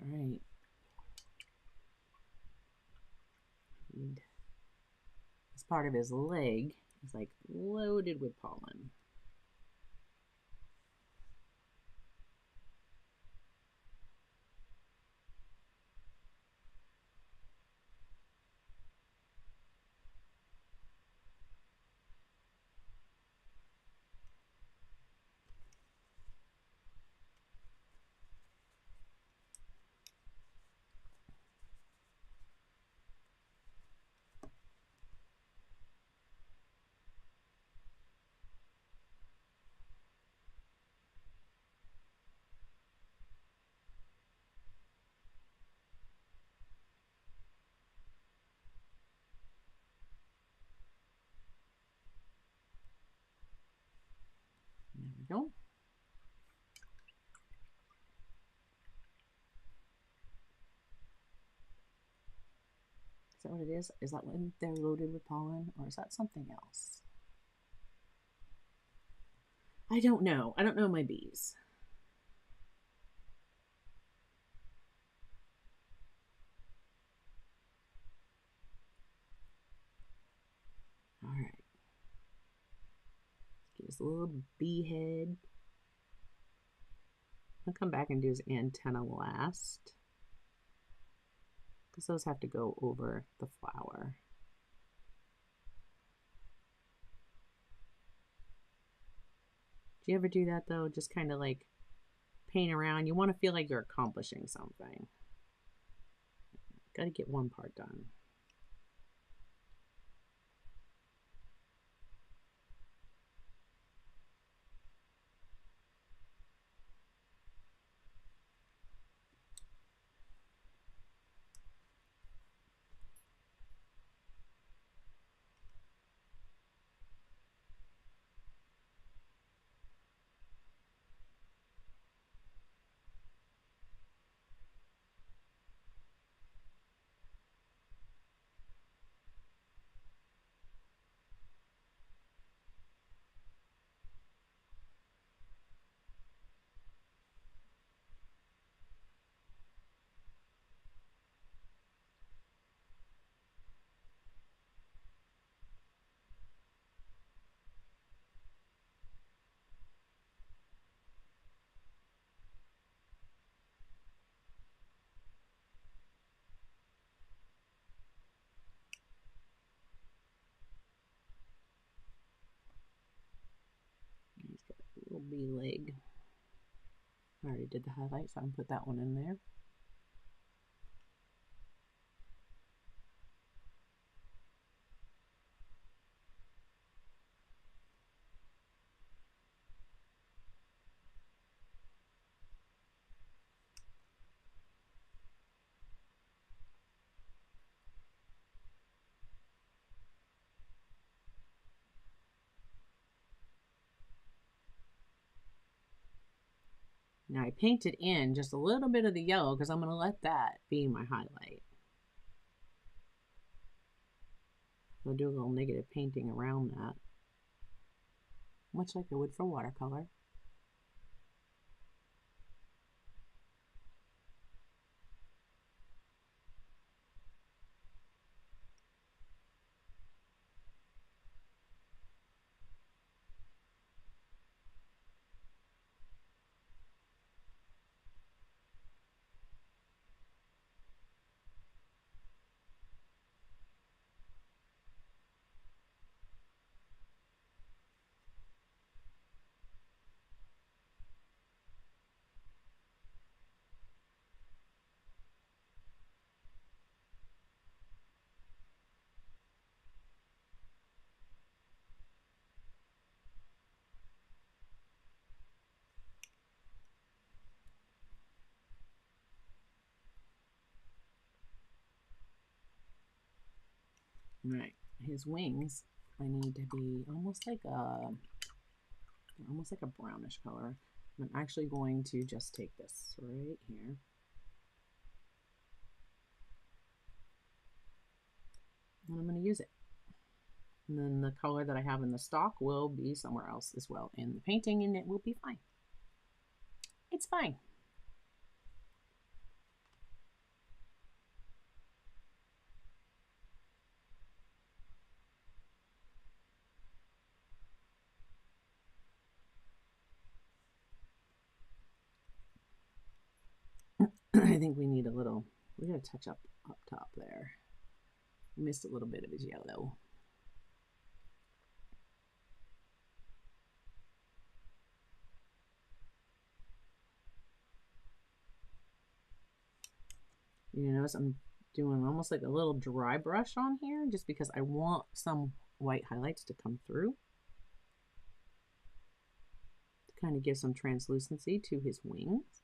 Speaker 1: All right. This part of his leg is like loaded with pollen. There we go. Is that what it is? Is that when they're loaded with pollen, or is that something else? I don't know. I don't know my bees. All right. Get his little bee head. I'll come back and do his antenna last, because those have to go over the flower. Do you ever do that though? Just kind of like paint around. You want to feel like you're accomplishing something. Got to get one part done. bee leg. I already did the highlight, so I can put that one in there. Now I painted in just a little bit of the yellow because I'm going to let that be my highlight. I'll do a little negative painting around that, much like I would for watercolor. Right, his wings, I need to be almost like a brownish color. I'm actually going to just take this right here. And I'm going to use it. And then the color that I have in the stock will be somewhere else as well in the painting, and it will be fine. It's fine. I think we need a little, we're going to touch up top there. Missed a little bit of his yellow. You notice I'm doing almost like a little dry brush on here just because I want some white highlights to come through to kind of give some translucency to his wings.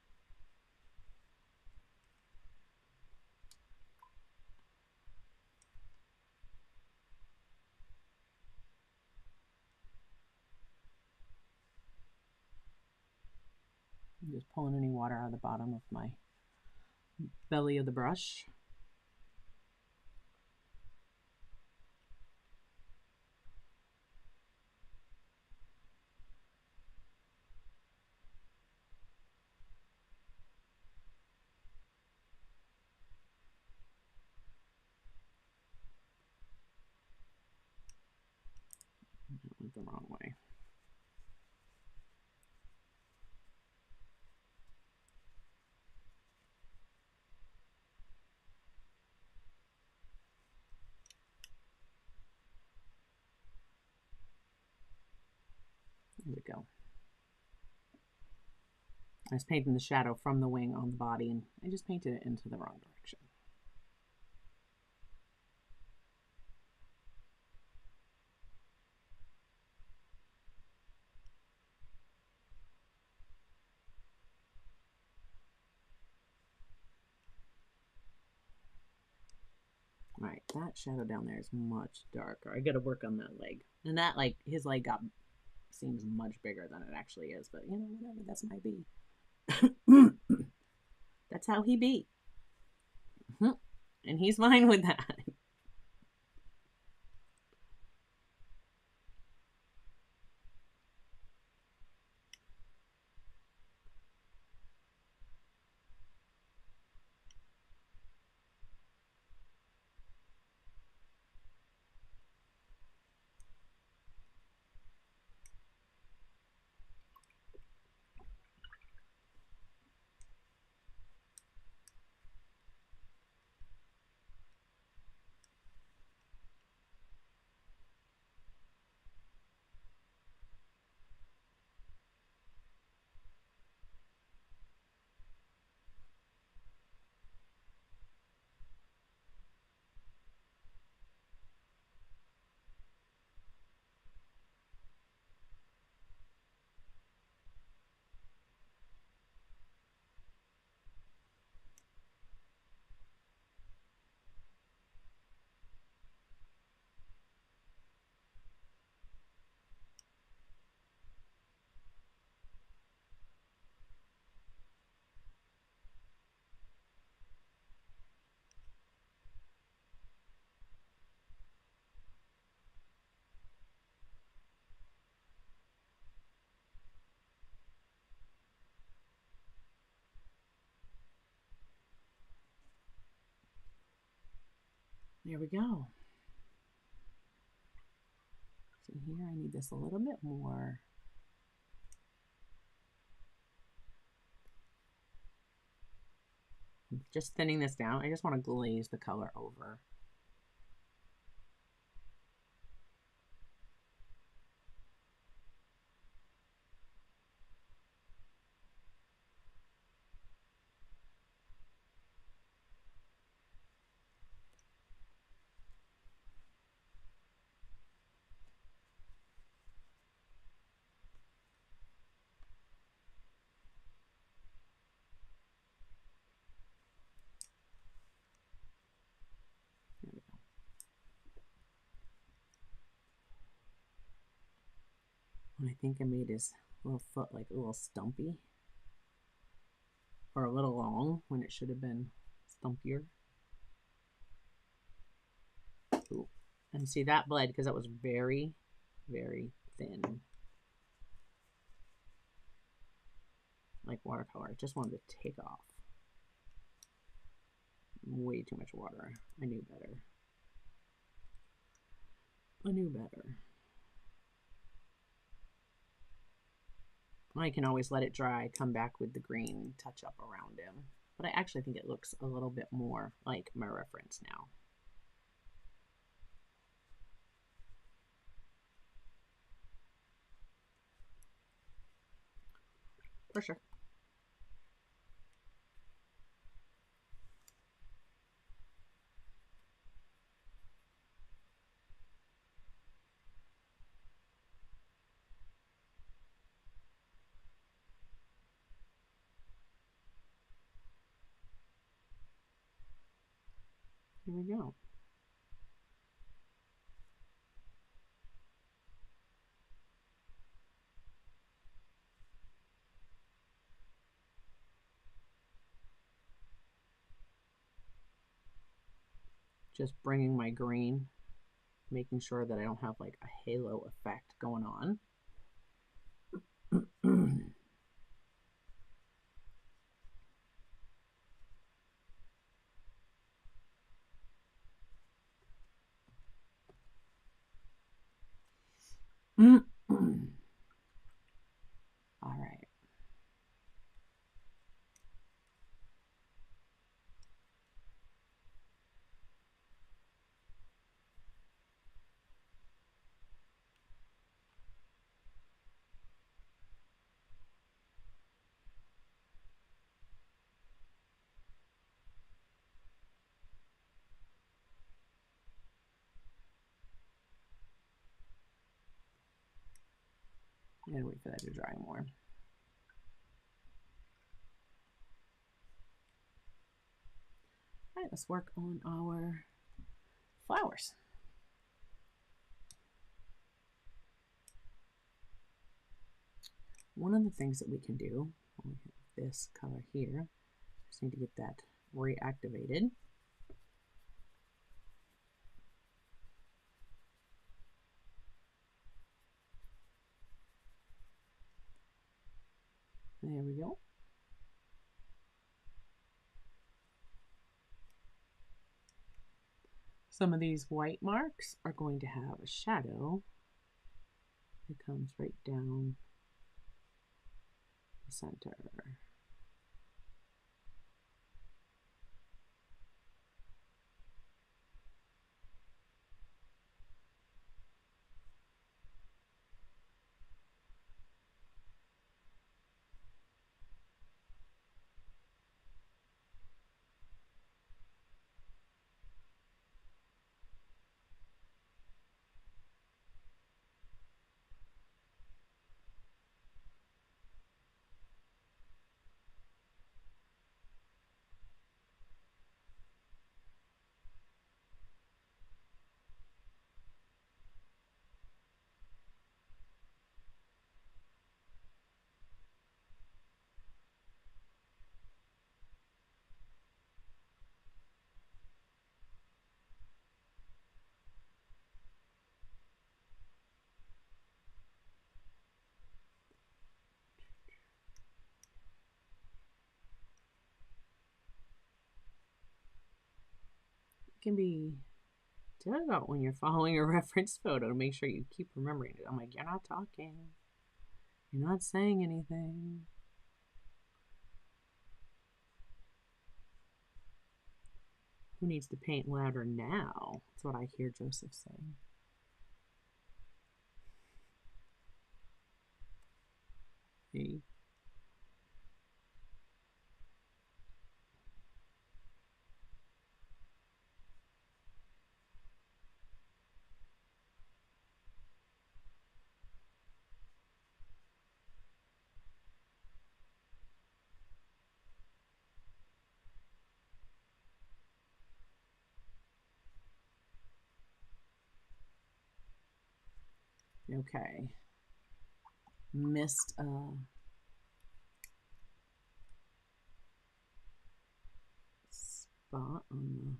Speaker 1: I'm just pulling any water out of the bottom of my belly of the brush. That went the wrong way. There we go. I was painting the shadow from the wing on the body, and I just painted it into the wrong direction. All right, that shadow down there is much darker. I got to work on that leg. And that, like, his leg seems much bigger than it actually is, but you know, whatever, that's my bee. That's how he be. And he's fine with that. There we go. See here, I need this a little bit more. I'm just thinning this down. I just want to glaze the color over. I think I made his little foot like a little stumpy, or a little long when it should have been stumpier. Ooh. And see, that bled because that was very, very thin. Like watercolor. I just wanted to take off. Way too much water. I knew better. I knew better. I can always let it dry, come back with the green, touch up around him. But I actually think it looks a little bit more like my reference now. For sure. Here we go. Just bringing my green, making sure that I don't have like a halo effect going on. All right. I'm gonna wait for that to dry more. All right, let's work on our flowers. One of the things that we can do, we have this color here, just need to get that reactivated. There we go. Some of these white marks are going to have a shadow that comes right down the center. Can be Difficult when you're following a reference photo to make sure you keep remembering it. I'm like, you're not talking. You're not saying anything. Who needs to paint louder now? That's what I hear Joseph saying. Hey. Okay. Missed a spot on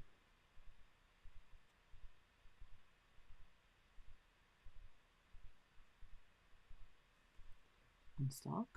Speaker 1: the stalk.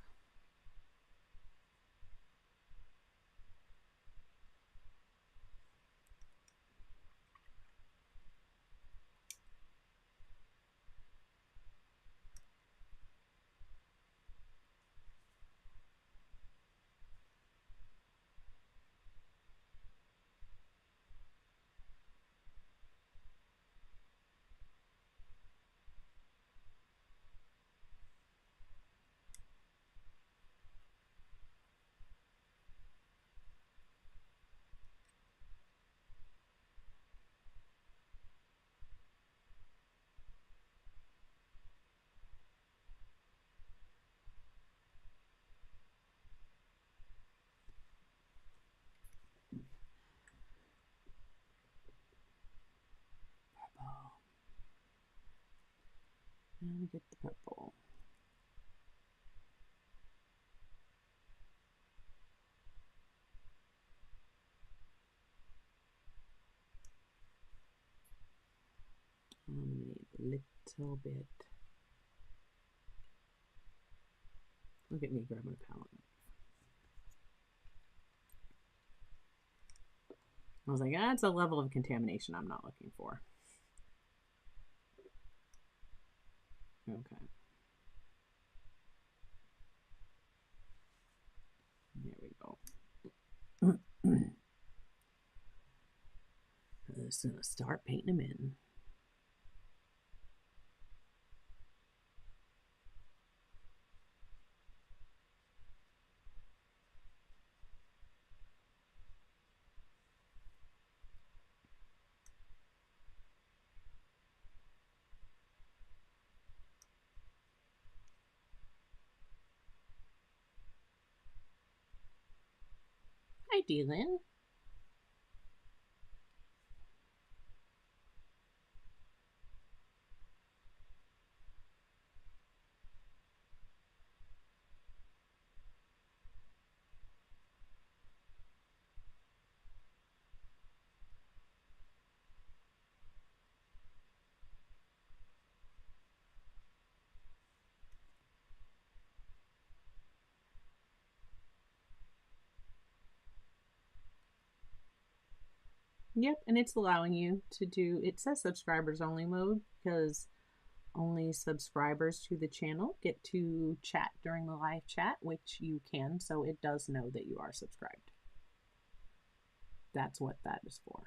Speaker 1: And get the purple. I'm gonna need a little bit. Look at me grabbing a palette. I was like, that's a level of contamination I'm not looking for. Okay. There we go. Just gonna start painting them in. Hi, Dylan. Yep, and it's allowing you to do, it says subscribers only mode because only subscribers to the channel get to chat during the live chat, which you can, so it does know that you are subscribed. That's what that is for.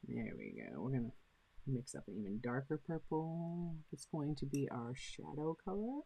Speaker 1: There we go. We're going to mix up an even darker purple. It's going to be our shadow color.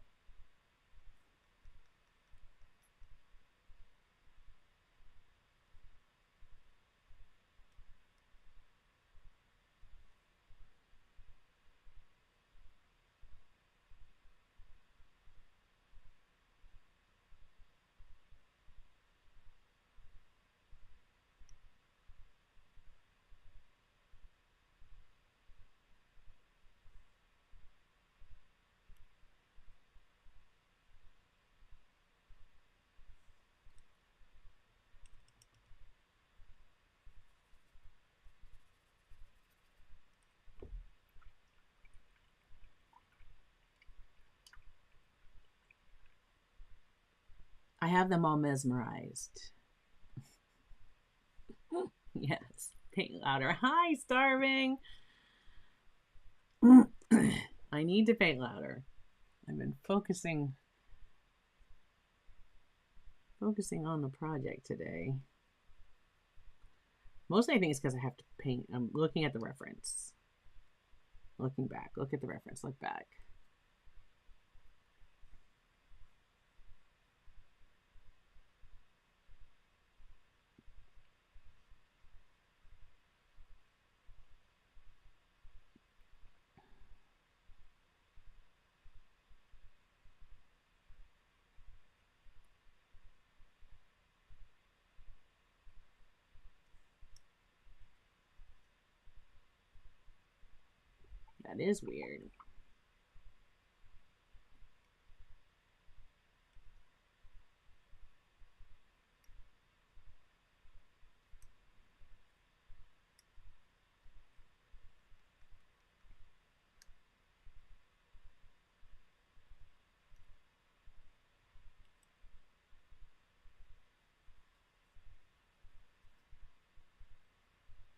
Speaker 1: I have them all mesmerized. Yes, paint louder. Hi, Starving. I need to paint louder. I've been focusing on the project today. Mostly I think it's because I have to paint. I'm looking at the reference. Looking back. Look at the reference. Look back. That is weird.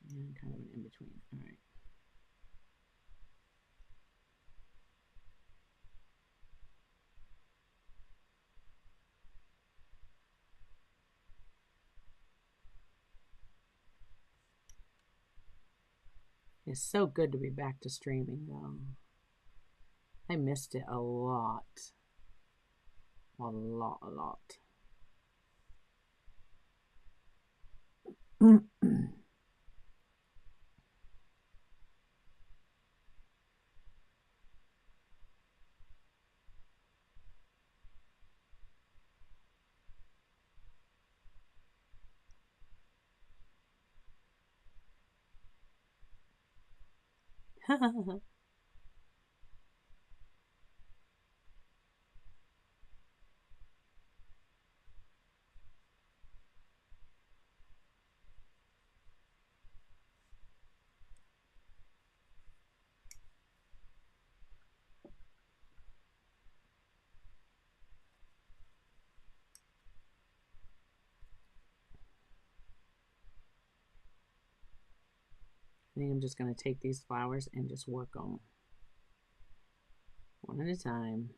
Speaker 1: And kind of an in-between. All right. It's so good to be back to streaming, though. I missed it a lot. A lot. I think I'm just going to take these flowers and just work them one at a time.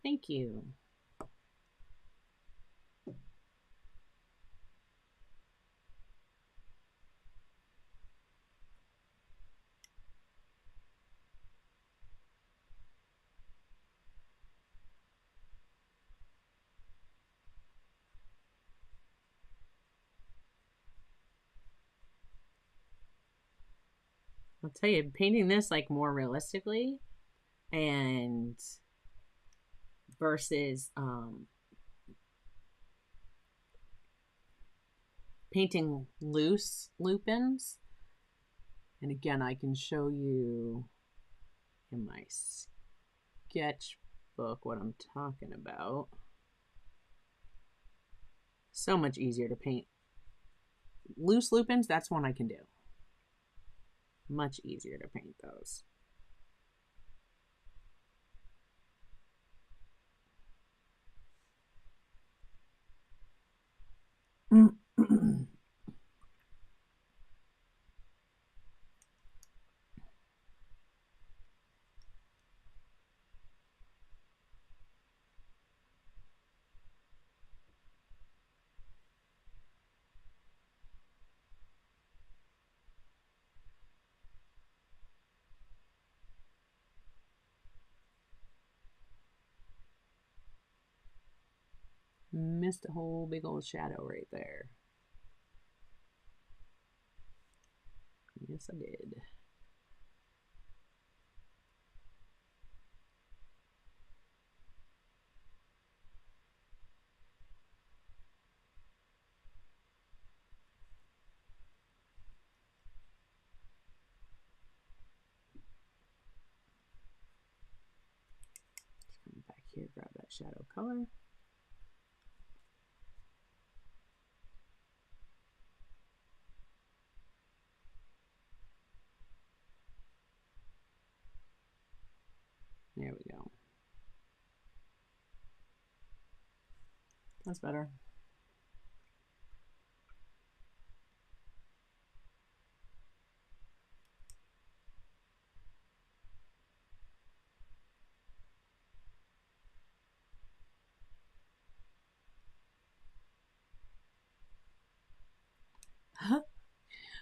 Speaker 1: Thank you. I'll tell you, painting this like more realistically and versus painting loose lupins. And again, I can show you in my sketchbook what I'm talking about. So much easier to paint. Loose lupins, that's one I can do. Much easier to paint those. Missed a whole big old shadow right there. Yes, I did. Just come back here, grab that shadow color. There we go. That's better.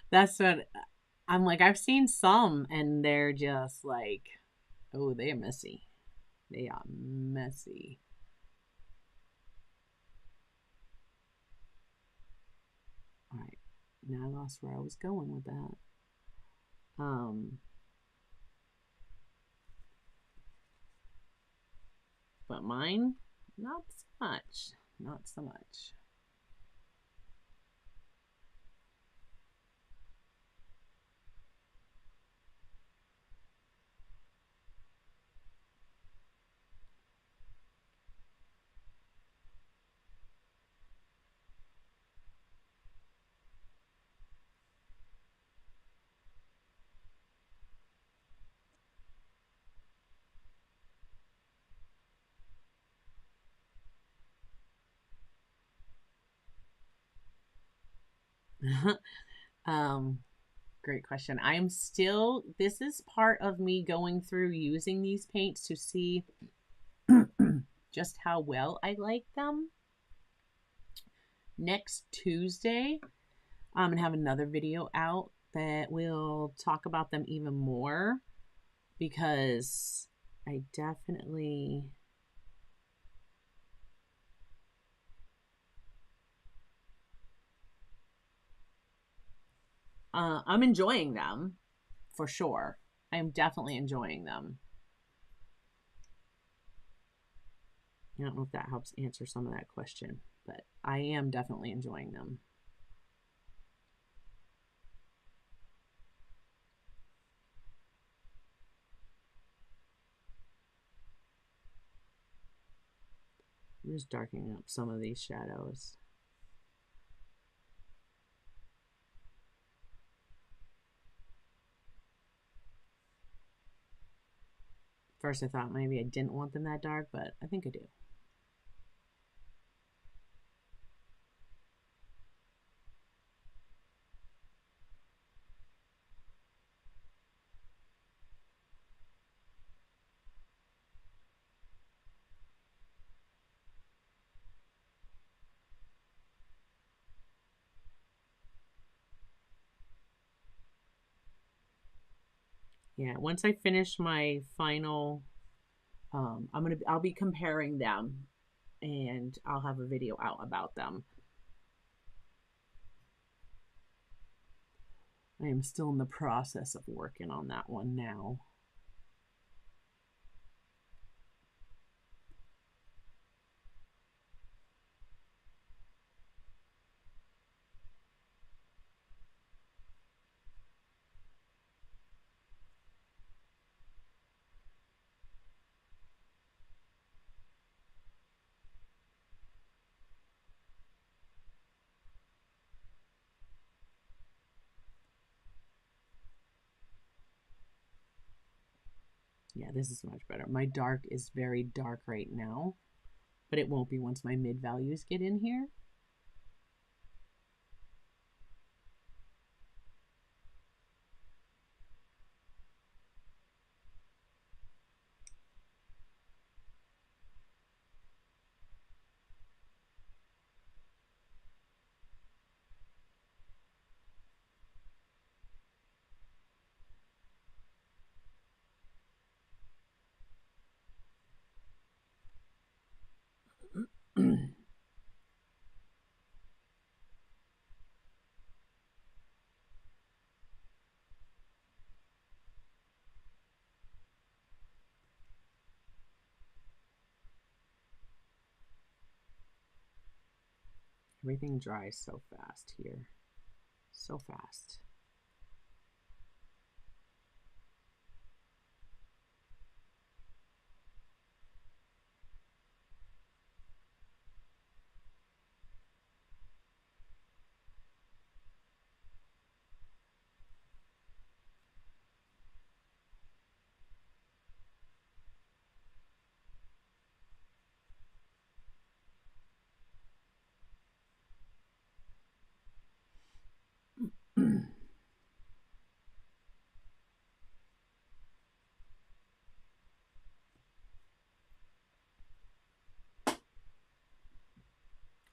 Speaker 1: That's what I'm like. I've seen some and they're just like, oh, they're messy. They are messy. All right. Now I lost where I was going with that. But mine, not so much. Not so much. Great question. I'm still, this is part of me going through using these paints to see just how well I like them. Next Tuesday, I'm going to have another video out that will talk about them even more, because I definitely I'm enjoying them for sure. I'm definitely enjoying them. I don't know if that helps answer some of that question, but I am definitely enjoying them. I'm just darkening up some of these shadows. First I thought maybe I didn't want them that dark, but I think I do. Yeah, once I finish my final, I'll be comparing them, and I'll have a video out about them. I am still in the process of working on that one now. Yeah, this is much better. My dark is very dark right now, but it won't be once my mid values get in here. Everything dries so fast here. So fast.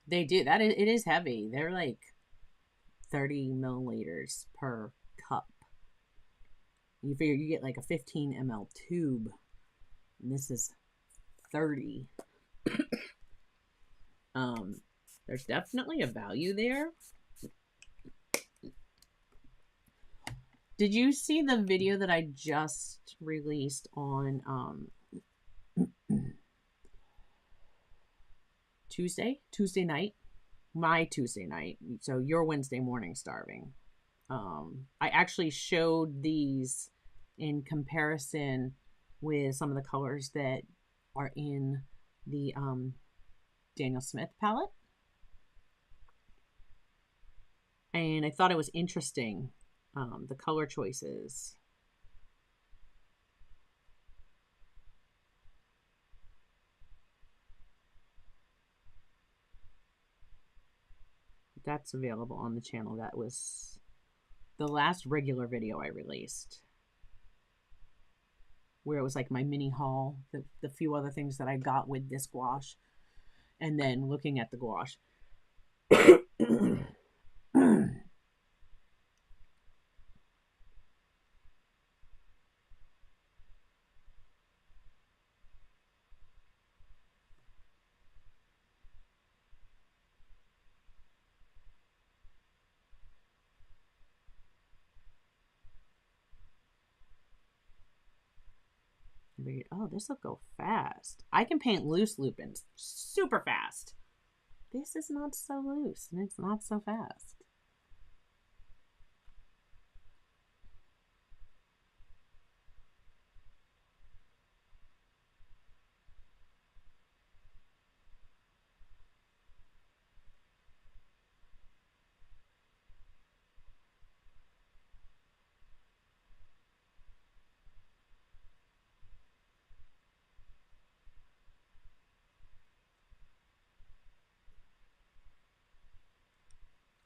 Speaker 1: They do that. It is heavy. They're like 30 milliliters per cup. You figure you get like a 15 ml tube, and this is 30. There's definitely a value there. Did you see the video that I just released on Tuesday night? My Tuesday night. So your Wednesday morning starving. I actually showed these in comparison with some of the colors that are in the Daniel Smith palette. And I thought it was interesting, the color choices. That's available on the channel. That was the last regular video I released, where it was like my mini haul, the few other things that I got with this gouache, and then looking at the gouache. Oh, this will go fast. I can paint loose lupins super fast. This is not so loose, and it's not so fast.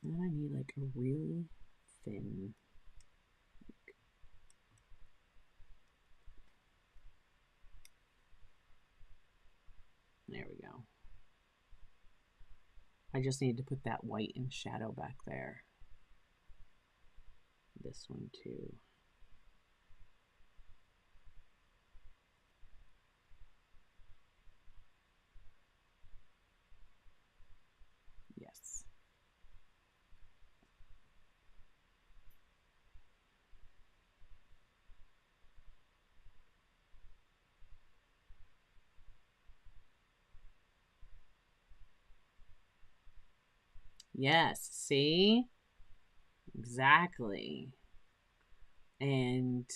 Speaker 1: And I need like a really thin. There we go. I just need to put that white in shadow back there. This one too. Yes. Yes, see? Exactly. And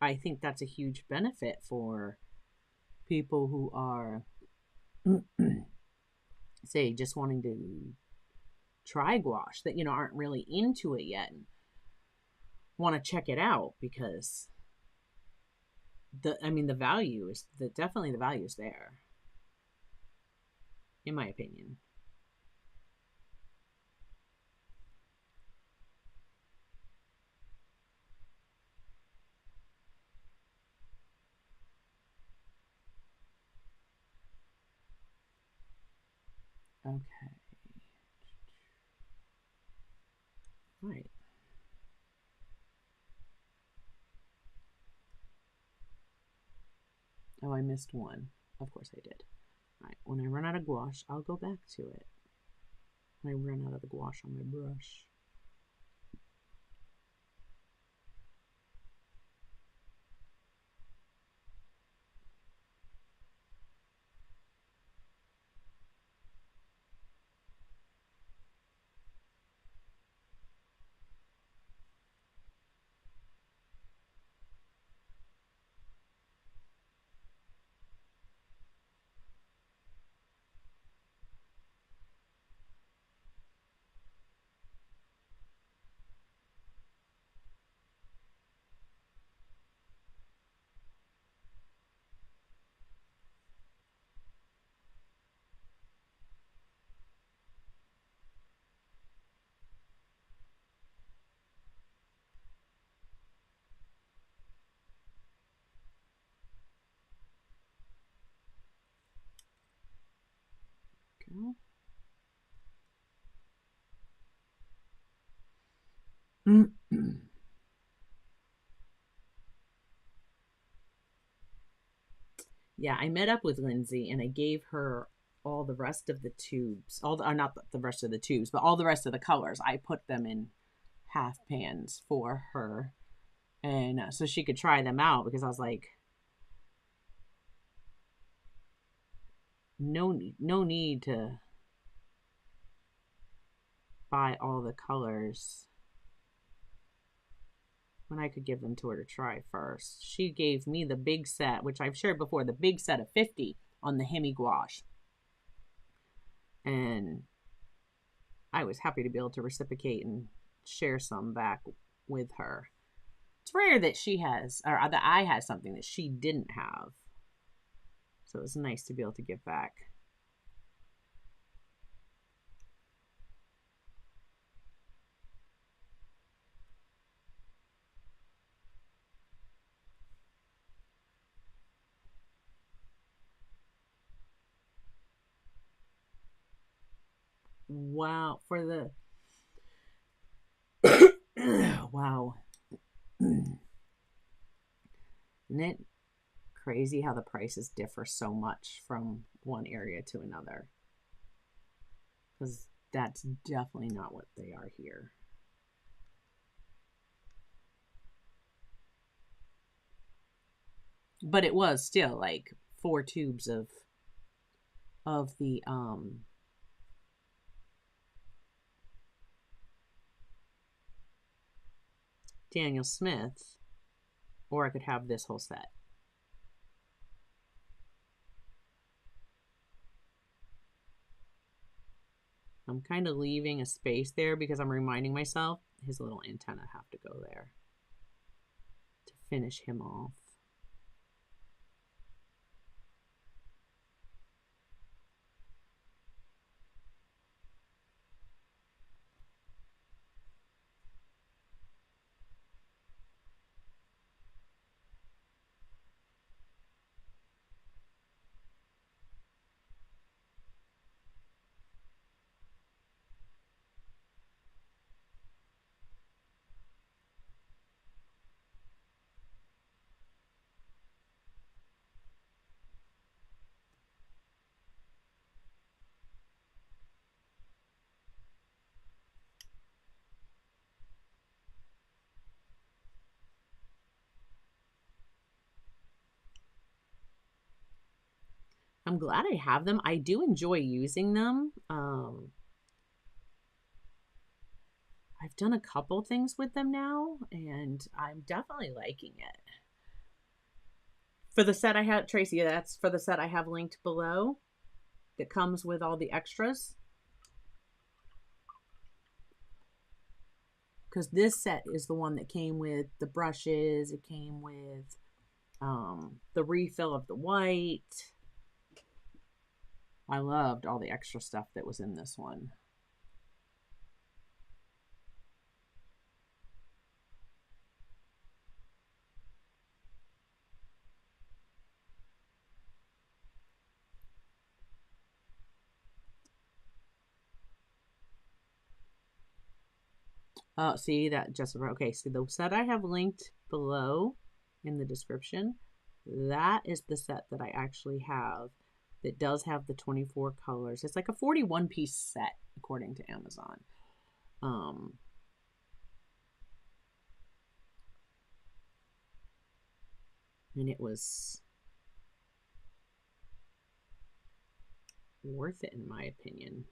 Speaker 1: I think that's a huge benefit for people who are, say, just wanting to try gouache, that, aren't really into it yet. want to check it out because the value is definitely the value is there, in my opinion. Okay. Right. Oh, I missed one. Of course I did. All right. When I run out of gouache, I'll go back to it. When I run out of the gouache on my brush. Go. Yeah, I met up with Lindsay and I gave her all the rest of the tubes, all the not the rest of the tubes, but all the rest of the colors. I put them in half pans for her, and so she could try them out because I was like, no need to buy all the colors when I could give them to her to try first. She gave me the big set, which I've shared before, the big set of 50 on the Hemi gouache. And I was happy to be able to reciprocate and share some back with her. It's rare that she has, or that I had something that she didn't have. So it was nice to be able to give back. Wow, for the wow. Isn't it crazy how the prices differ so much from one area to another? Because that's definitely not what they are here. But it was still like 4 tubes of the Daniel Smith, or I could have this whole set. I'm kind of leaving a space there because I'm reminding myself his little antenna have to go there to finish him off. I'm glad I have them. I do enjoy using them. I've done a couple things with them now, and I'm definitely liking it. For the set I have, Tracy, that's for the set I have linked below that comes with all the extras. because this set is the one that came with the brushes. It came with the refill of the white. I loved all the extra stuff that was in this one. Oh, see that just okay. See the set I have linked below in the description. That is the set that I actually have that does have the 24 colors. It's like a 41 piece set according to Amazon. And it was worth it in my opinion.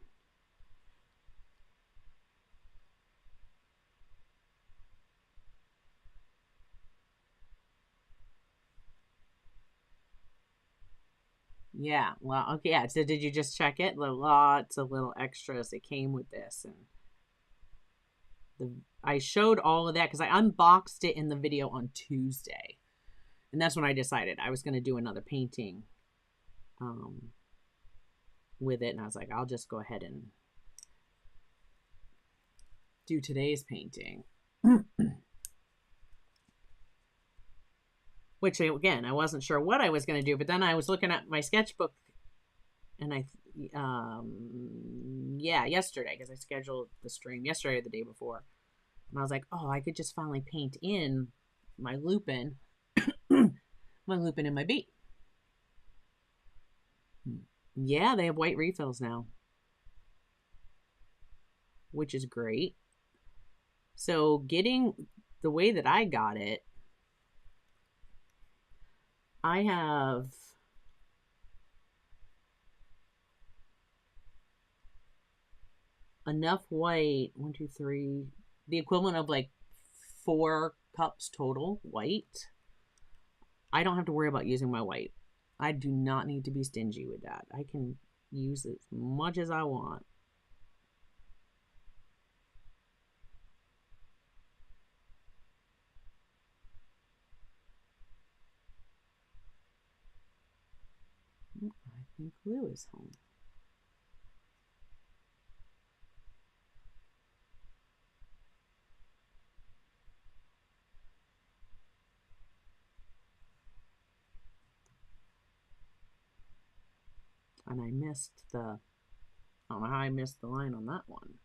Speaker 1: Yeah, well, okay, yeah. So did you just check it? Lots of little extras that came with this, and I showed all of that because I unboxed it in the video on Tuesday, and that's when I decided I was going to do another painting, with it, and I was like, I'll just go ahead and do today's painting. Which, again, I wasn't sure what I was going to do, but then I was looking at my sketchbook, and yesterday, because I scheduled the stream yesterday or the day before, and I was like, oh, I could just finally paint in my Lupine, my Lupine and my bee. Yeah, they have white refills now, which is great. So getting the way that I got it, I have enough white, 1, 2, 3, the equivalent of like 4 cups total white. I don't have to worry about using my white. I do not need to be stingy with that. I can use as much as I want. I think Lou is home. And I missed I don't know how I missed the line on that one.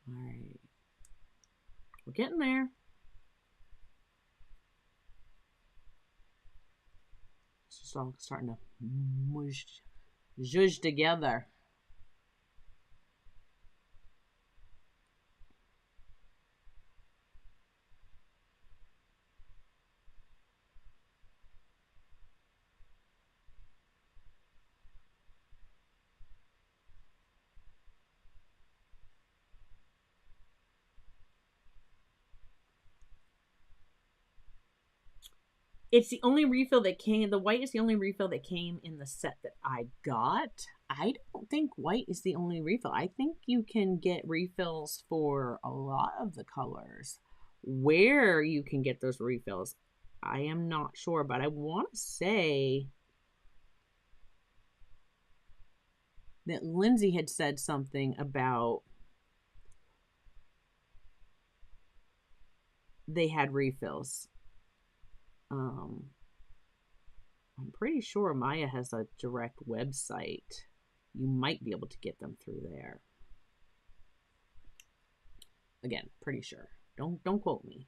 Speaker 1: All right. We're getting there. It's just all starting to zhuzh together. It's the only refill that came. The white is the only refill that came in the set that I got. I don't think white is the only refill. I think you can get refills for a lot of the colors. Where you can get those refills, I am not sure, but I want to say that Lindsay had said something about they had refills. I'm pretty sure Maya has a direct website. You might be able to get them through there. Again, pretty sure. Don't quote me.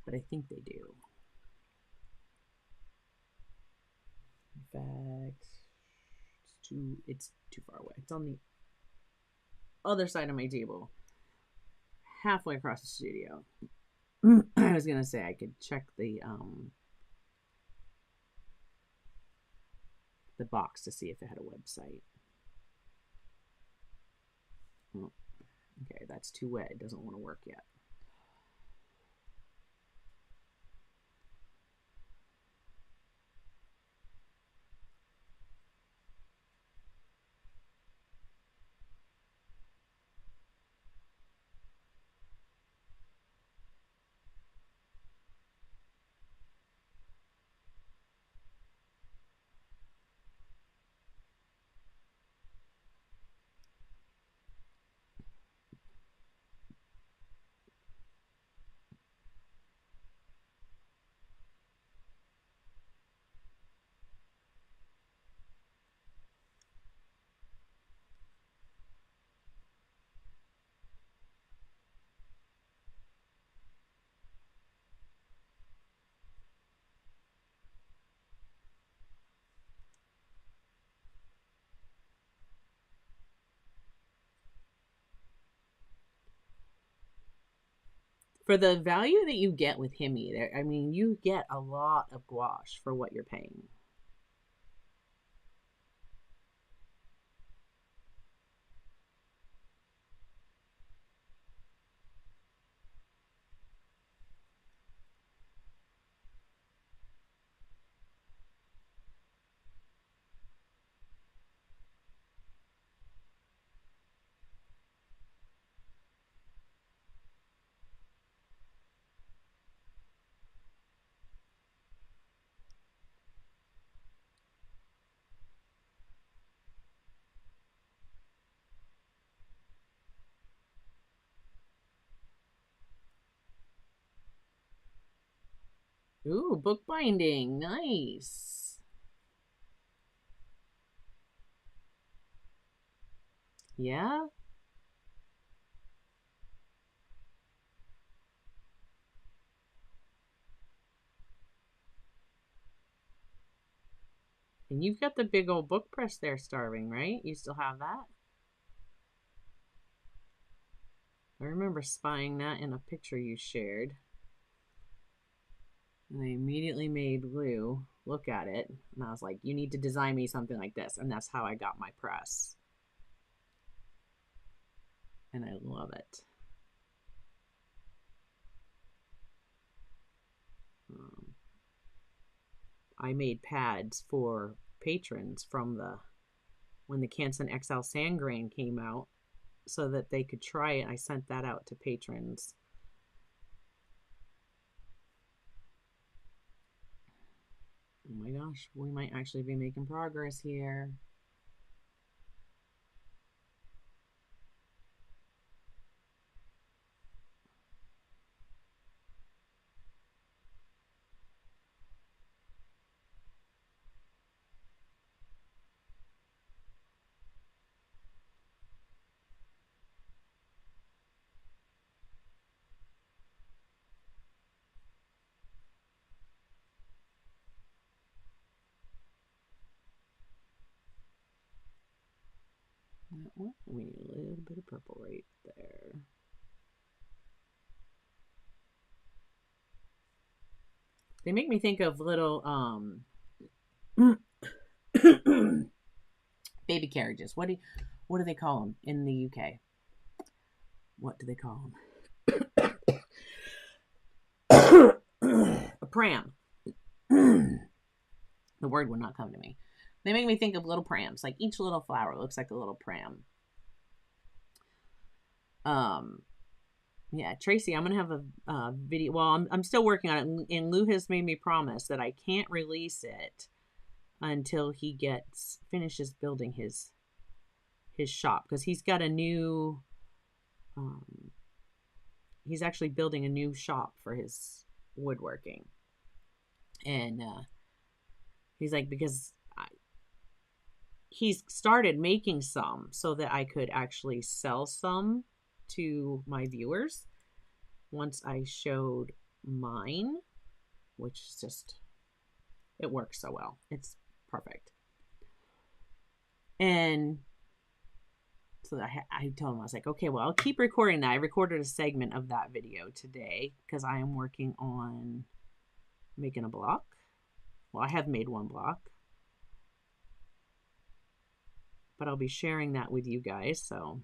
Speaker 1: But I think they do. In fact, it's too far away. It's on the other side of my table. Halfway across the studio. I was gonna say I could check the box to see if it had a website. Oh, okay, that's too wet. It doesn't want to work yet. For the value that you get with Himi, there, I mean, you get a lot of gouache for what you're paying. Ooh, bookbinding. Nice. Yeah. And you've got the big old book press there starving, right? You still have that? I remember spying that in a picture you shared. And I immediately made Lou look at it. And I was like, you need to design me something like this. And that's how I got my press. And I love it. I made pads for patrons from when the Canson XL Sand Grain came out so that they could try it. I sent that out to patrons. Oh my gosh, we might actually be making progress here. That one, we need a little bit of purple right there. They make me think of little baby carriages. What do they call them in the UK? What do they call them? A pram. The word would not come to me. They make me think of little prams. Like each little flower looks like a little pram. Yeah, Tracy, I'm gonna have a video. Well, I'm still working on it, and Lou has made me promise that I can't release it until he finishes building his shop, because he's got a new. He's actually building a new shop for his woodworking, and he's like, because he's started making some so that I could actually sell some to my viewers once I showed mine, which is just, it works so well. It's perfect. And so I told him, I was like, okay, well, I'll keep recording that. I recorded a segment of that video today because I am working on making a block. Well, I have made one block, but I'll be sharing that with you guys. So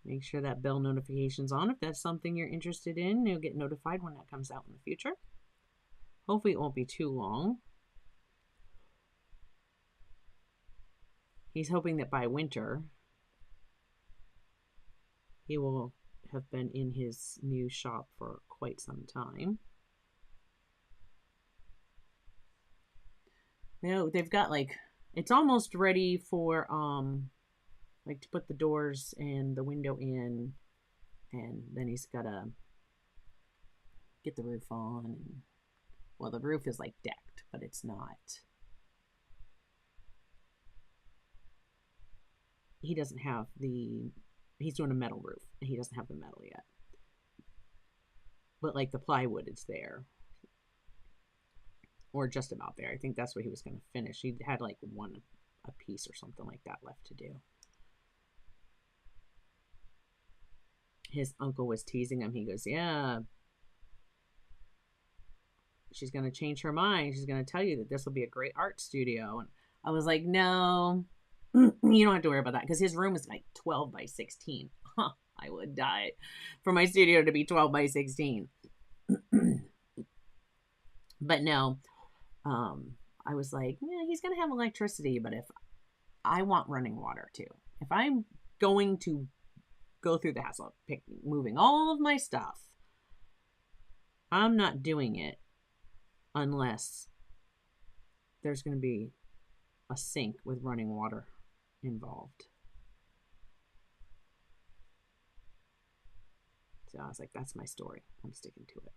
Speaker 1: Make sure that bell notification's on. If that's something you're interested in, you'll get notified when that comes out in the future. Hopefully it won't be too long. He's hoping that by winter, he will have been in his new shop for quite some time. You know, they've got like, it's almost ready for, like to put the doors and the window in, and then he's got to get the roof on. And, well, the roof is like decked, but it's not. He doesn't have the, he's doing a metal roof, and he doesn't have the metal yet. But like the plywood is there. Or just about there. I think that's what he was going to finish. He had like a piece or something like that left to do. His uncle was teasing him. He goes, yeah, she's going to change her mind. She's going to tell you that this will be a great art studio. And I was like, no, you don't have to worry about that, because his room is like 12 by 16. Huh, I would die for my studio to be 12 by 16. But no, I was like, yeah, he's going to have electricity, but if I want running water too, if I'm going to go through the hassle of moving all of my stuff, I'm not doing it unless there's going to be a sink with running water involved. So I was like, that's my story. I'm sticking to it.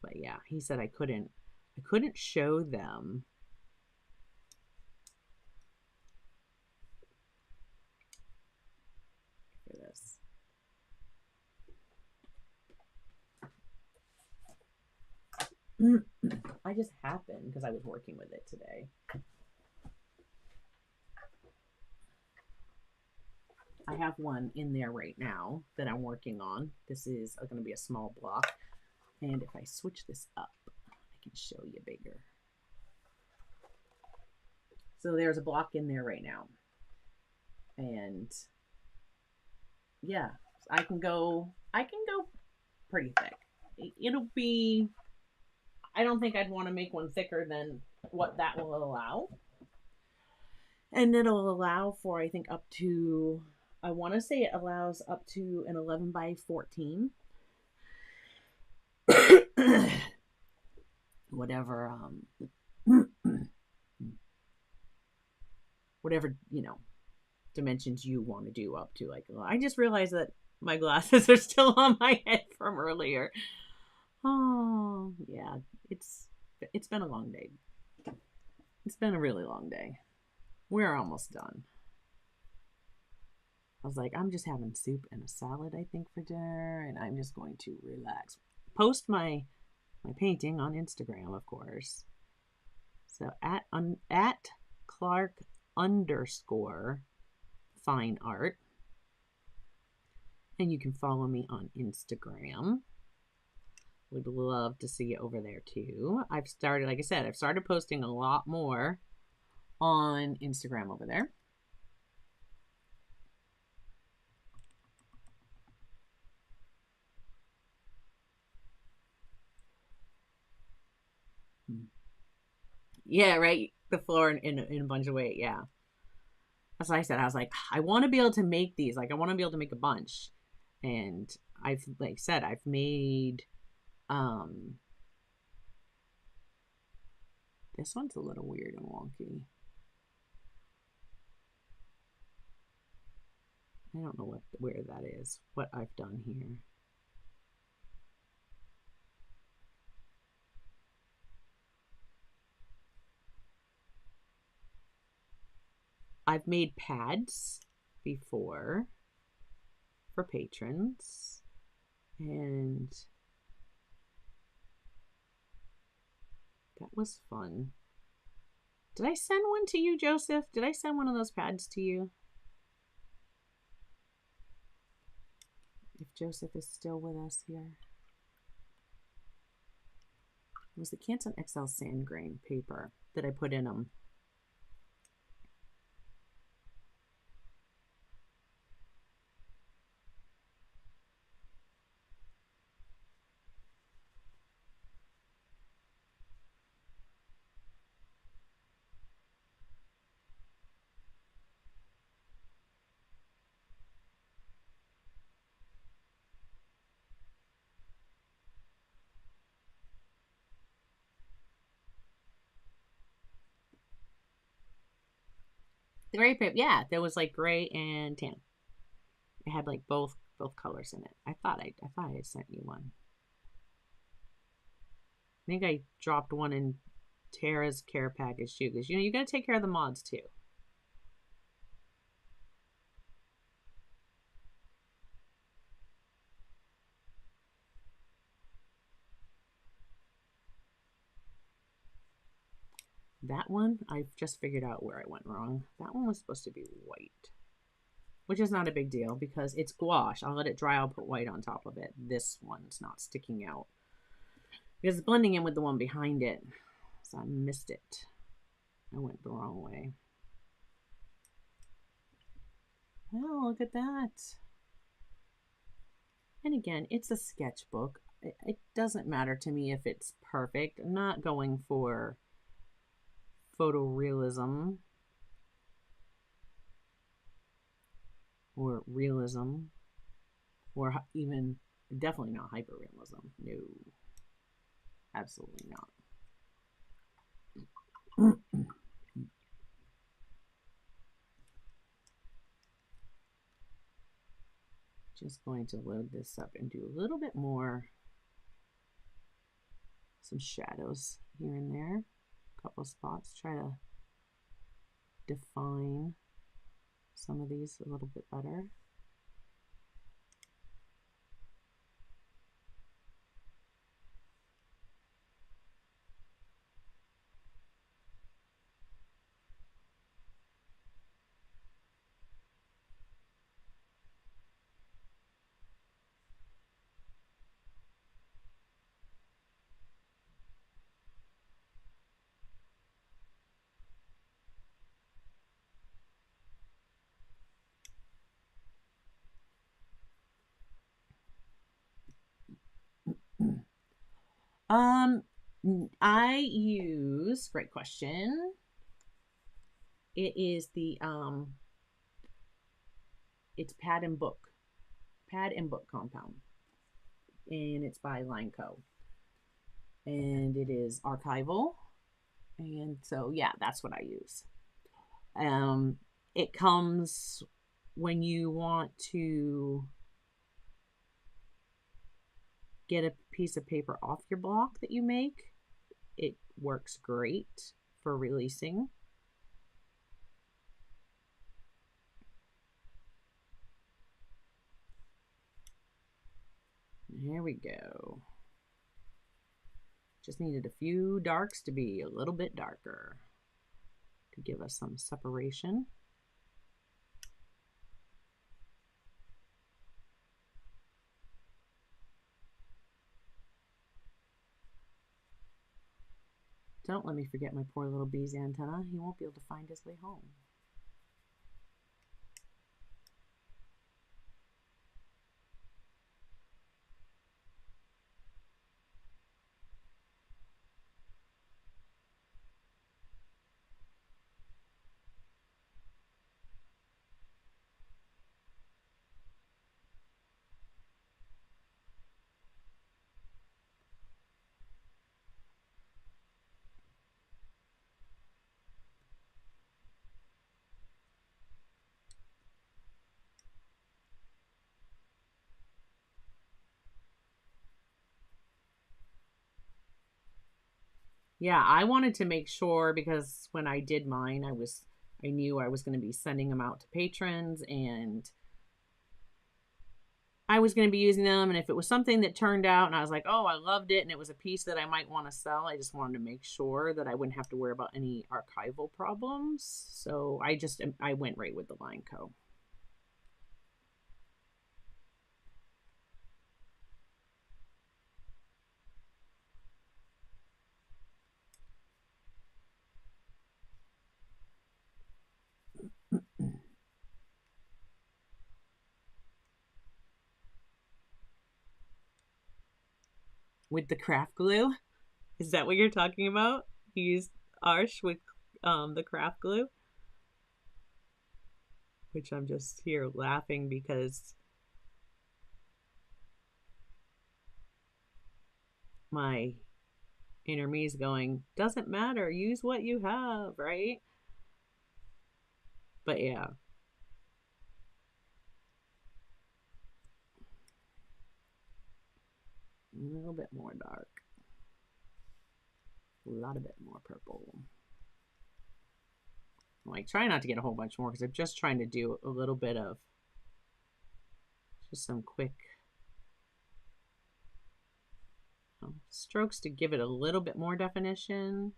Speaker 1: But yeah, he said I couldn't show them for this. I just happened, because I was working with it today. I have one in there right now that I'm working on. This is going to be a small block. And if I switch this up, I can show you bigger. So there's a block in there right now. And yeah, I can go pretty thick. It'll be, I don't think I'd want to make one thicker than what that will allow. And it'll allow for, I think, up to, I want to say it allows up to an 11 by 14. Whatever, whatever, dimensions you want to do up to. Like, I just realized that my glasses are still on my head from earlier. Oh, yeah, it's been a long day. It's been a really long day. We're almost done. I was like, I'm just having soup and a salad, I think, for dinner, and I'm just going to relax. Post my painting on Instagram, of course. So at Clark_fine art. And you can follow me on Instagram. Would love to see you over there too. I've started, like I said, I've started posting a lot more on Instagram over there. Yeah, right. The floor in a bunch of weight. Yeah. That's what I said. I was like, I want to be able to make these. Like, I want to be able to make a bunch. And I've, like said, I've made, this one's a little weird and wonky. I don't know where that is, what I've done here. I've made pads before for patrons, and that was fun. Did I send one to you, Joseph? Did I send one of those pads to you? If Joseph is still with us here. It was the Canson XL sand grain paper that I put in them. The gray paper, yeah, there was like gray and tan. It had like both colors in it. I thought I had sent you one. I think I dropped one in Tara's care package too, because you gotta take care of the mods too. That one, I've just figured out where I went wrong. That one was supposed to be white, which is not a big deal because it's gouache. I'll let it dry. I'll put white on top of it. This one's not sticking out because it's blending in with the one behind it. So I missed it. I went the wrong way. Well, look at that. And again, it's a sketchbook. It doesn't matter to me if it's perfect. I'm not going for photorealism or realism or even definitely not hyperrealism. No, absolutely not. Just going to load this up and do a little bit more, some shadows here and there, a couple spots, try to define some of these a little bit better. I use, great question. It is the it's Pad and Book compound, and it's by Line Co. And it is archival, and so yeah, that's what I use. It comes when you want to get a piece of paper off your block that you make. It works great for releasing. Here we go. Just needed a few darks to be a little bit darker to give us some separation. Don't let me forget my poor little bee's antenna. He won't be able to find his way home. Yeah, I wanted to make sure because when I did mine, I knew I was going to be sending them out to patrons and I was going to be using them. And if it was something that turned out and I was like, oh, I loved it and it was a piece that I might want to sell, I just wanted to make sure that I wouldn't have to worry about any archival problems. So I went right with the Line Co. With the craft glue? Is that what you're talking about? You used Arsh with the craft glue? Which I'm just here laughing because my inner me's going, doesn't matter, use what you have, right? But yeah. A little bit more dark. A lot of bit more purple. I'm like, try not to get a whole bunch more because I'm just trying to do a little bit of just some quick strokes to give it a little bit more definition.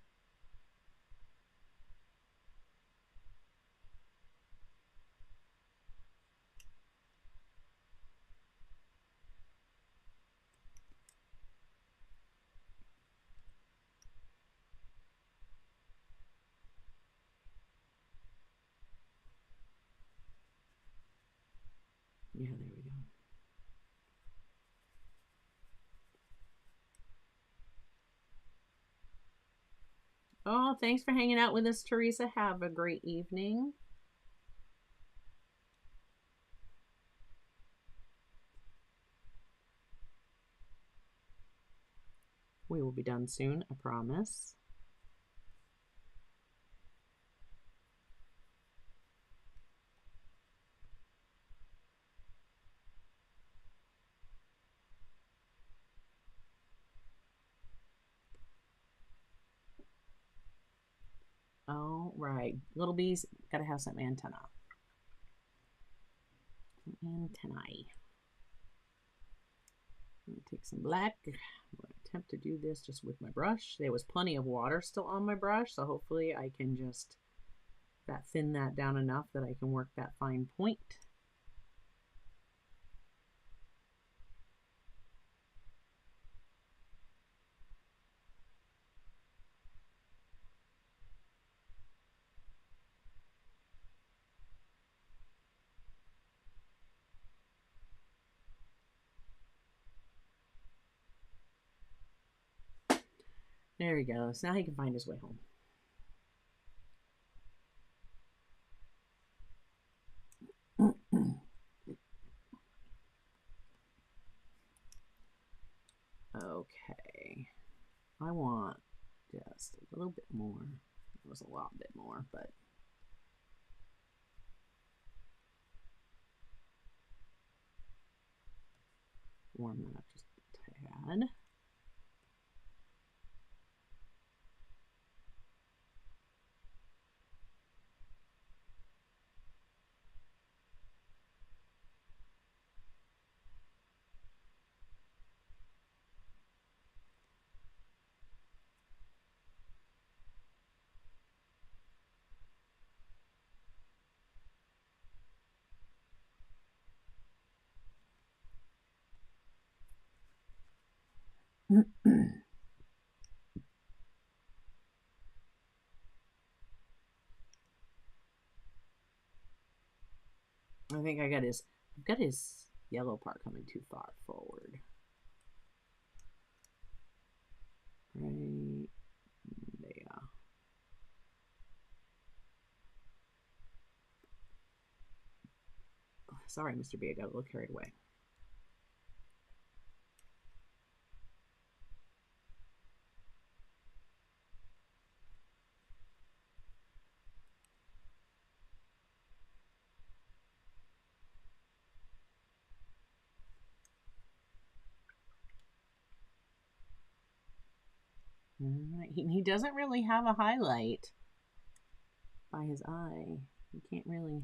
Speaker 1: Yeah, there we go. Oh, thanks for hanging out with us, Teresa. Have a great evening. We will be done soon, I promise. All right, little bees, gotta have some antennae. Antennae. I'm gonna take some black. I'm gonna attempt to do this just with my brush. There was plenty of water still on my brush, so hopefully I can just thin that down enough that I can work that fine point. There he goes. Now he can find his way home. Okay. I want just a little bit more. It was a lot bit more, but warm that up just a tad. I think I've got his yellow part coming too far forward. Right there. Sorry, Mr. B, I got a little carried away. He doesn't really have a highlight by his eye. You can't really.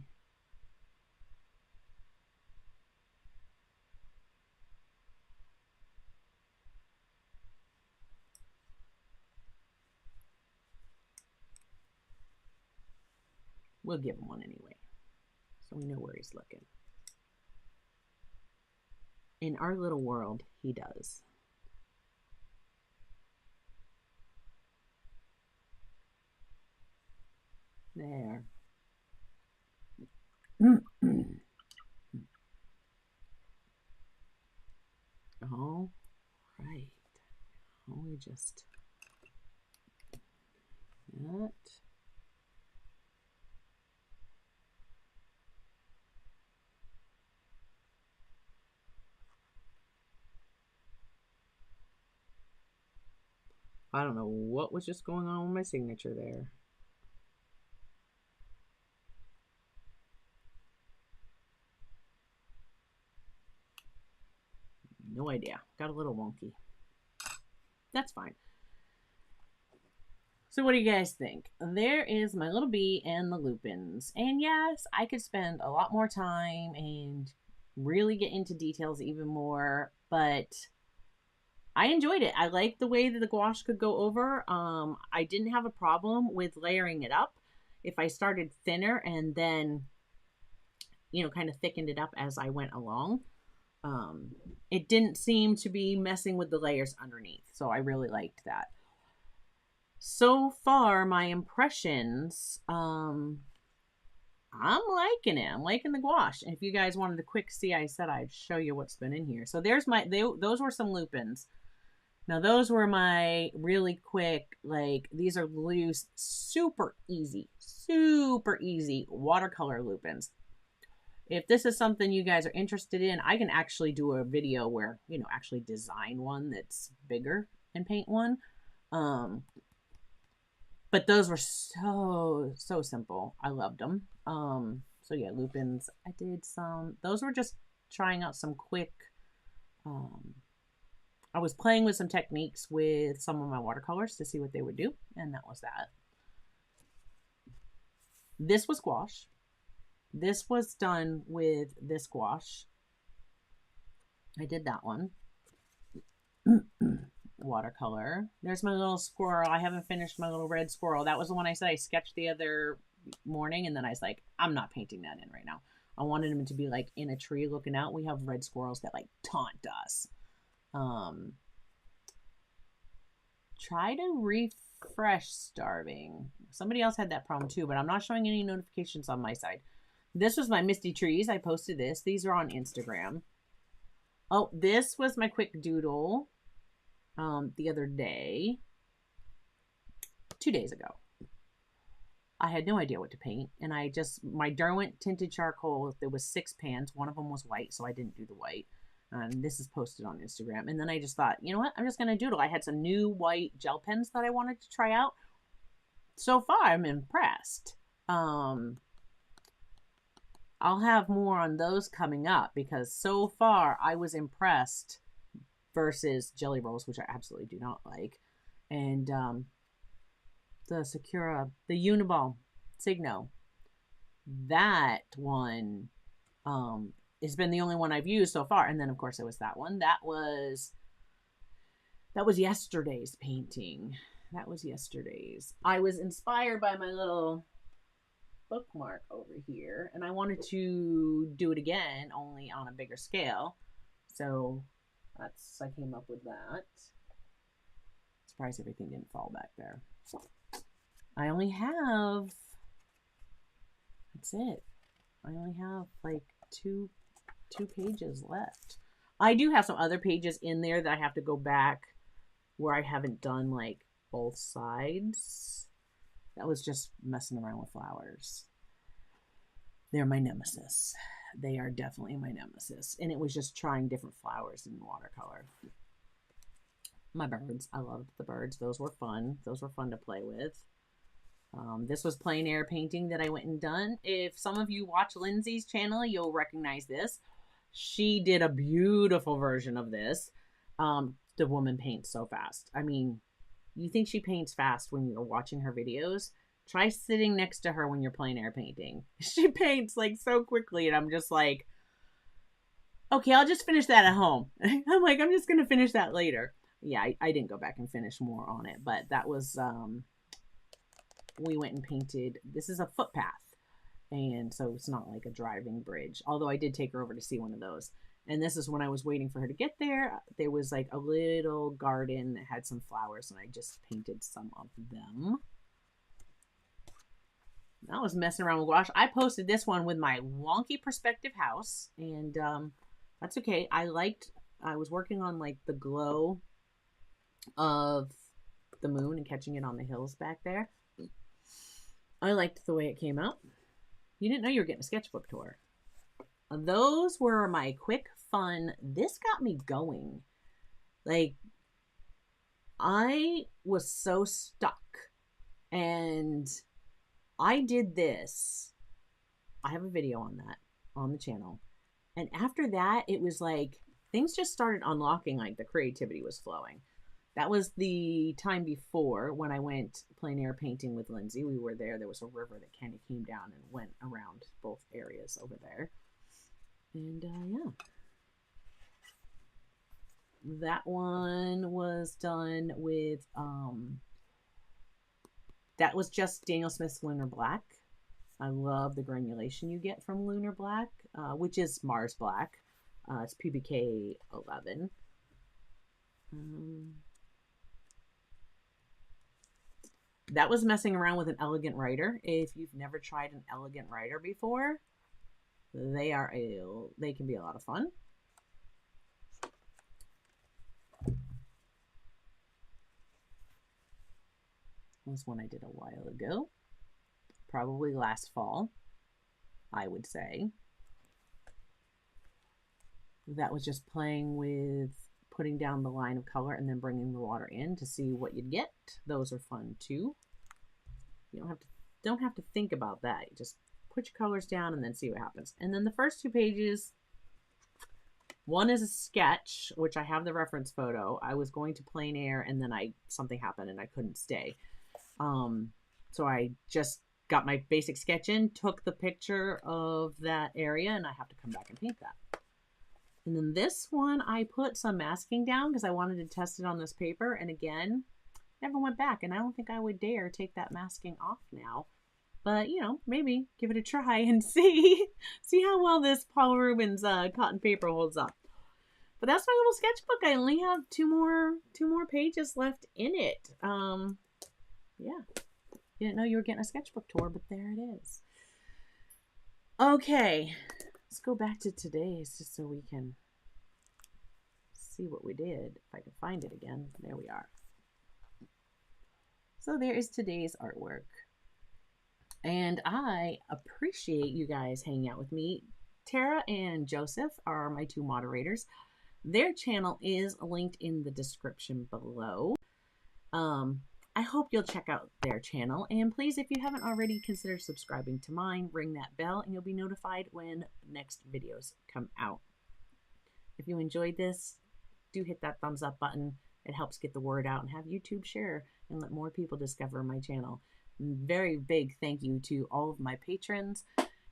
Speaker 1: We'll give him one anyway, so we know where he's looking. In our little world, he does. There. All right. Now we just that. I don't know what was just going on with my signature there. no idea. Got a little wonky. That's fine. So what do you guys think? There is my little bee and the lupins. And yes, I could spend a lot more time and really get into details even more, but I enjoyed it. I liked the way that the gouache could go over. I didn't have a problem with layering it up. If I started thinner and then, you know, kind of thickened it up as I went along, it didn't seem to be messing with the layers underneath. So I really liked that. So far, my impressions, I'm liking it. I'm liking the gouache. And if you guys wanted a quick see, I said I'd show you what's been in here. So there's those were some lupins. Now those were my really quick, like, these are loose, super easy watercolor lupins. If this is something you guys are interested in, I can actually do a video where, you know, actually design one that's bigger and paint one. But those were so simple. I loved them. So yeah, lupins. I did some. Those were just trying out some quick. I was playing with some techniques with some of my watercolors to see what they would do, and that was that. This was gouache. This was done with this gouache. I did that one. Watercolor. There's my little squirrel. I haven't finished my little red squirrel. That was the one I said I sketched the other morning, and then I was like, I'm not painting that in right now. I wanted him to be like in a tree looking out. We have red squirrels that like taunt us. Try to refresh starving. Somebody else had that problem too, but I'm not showing any notifications on my side. This was my misty trees. I posted this. These are on Instagram. Oh, this was my quick doodle the other day, 2 days ago. I had no idea what to paint, and my Derwent tinted charcoal, there was 6 pans. One of them was white, so I didn't do the white. And this is posted on Instagram. And then I just thought, you know what? I'm just going to doodle. I had some new white gel pens that I wanted to try out. So far, I'm impressed. I'll have more on those coming up, because so far I was impressed versus jelly rolls, which I absolutely do not like. And the Sakura, the Uniball Signo, that one has been the only one I've used so far. And then of course it was that one. That was yesterday's painting. That was yesterday's. I was inspired by my little bookmark over here, and I wanted to do it again, only on a bigger scale. So I came up with that. Surprised everything didn't fall back there. I only have, that's it. I only have like two pages left. I do have some other pages in there that I have to go back where I haven't done like both sides. That was just messing around with flowers. They're my nemesis. They are definitely my nemesis. And it was just trying different flowers in watercolor. My birds. I loved the birds. Those were fun. Those were fun to play with. This was plein air painting that I went and done. If some of you watch Lindsay's channel, you'll recognize this. She did a beautiful version of this. The woman paints so fast. I mean, you think she paints fast when you're watching her videos? Try sitting next to her when you're plein air painting. She paints like so quickly, and I'm just like, okay, I'll just finish that at home. I'm like, I'm just going to finish that later. Yeah, I didn't go back and finish more on it, but that was, we went and painted, this is a footpath. And so it's not like a driving bridge, although I did take her over to see one of those. And this is when I was waiting for her to get there. There was like a little garden that had some flowers, and I just painted some of them. I was messing around with gouache. I posted this one with my wonky perspective house, and that's okay. I was working on like the glow of the moon and catching it on the hills back there. I liked the way it came out. You didn't know you were getting a sketchbook tour. Those were my quick fun. This got me going. Like, I was so stuck, and I did this. I have a video on that on the channel. And after that, it was like things just started unlocking, like the creativity was flowing. That was the time before when I went plein air painting with Lindsay. We were there. There was a river that kind of came down and went around both areas over there. And yeah. That one was done with, that was just Daniel Smith's Lunar Black. I love the granulation you get from Lunar Black, which is Mars Black. It's PBK 11. That was messing around with an Elegant Writer. If you've never tried an Elegant Writer before, they can be a lot of fun. This one I did a while ago, probably last fall, I would say. That was just playing with putting down the line of color and then bringing the water in to see what you'd get. Those are fun too. You don't have to think about that. You just put your colors down and then see what happens. And then the first 2 pages, one is a sketch, which I have the reference photo. I was going to plein air and then something happened and I couldn't stay. So I just got my basic sketch in, took the picture of that area, and I have to come back and paint that. And then this one, I put some masking down because I wanted to test it on this paper. And again, never went back. And I don't think I would dare take that masking off now. But, you know, maybe give it a try and see how well this Paul Rubens cotton paper holds up. But that's my little sketchbook. I only have two more pages left in it. Yeah. Didn't know you were getting a sketchbook tour, but there it is. Okay. Let's go back to today's just so we can see what we did. If I can find it again. There we are. So there is today's artwork. And I appreciate you guys hanging out with me. Tara and Joseph are my 2 moderators. Their channel is linked in the description below. I hope you'll check out their channel. And please, if you haven't already, consider subscribing to mine. Ring that bell and you'll be notified when next videos come out. If you enjoyed this, do hit that thumbs up button. It helps get the word out and have YouTube share and let more people discover my channel. Very big thank you to all of my patrons.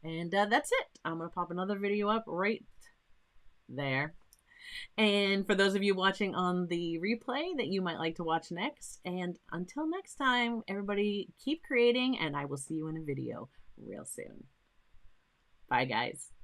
Speaker 1: And that's it. I'm going to pop another video up right there. And for those of you watching on the replay that you might like to watch next. And until next time, everybody keep creating and I will see you in a video real soon. Bye, guys.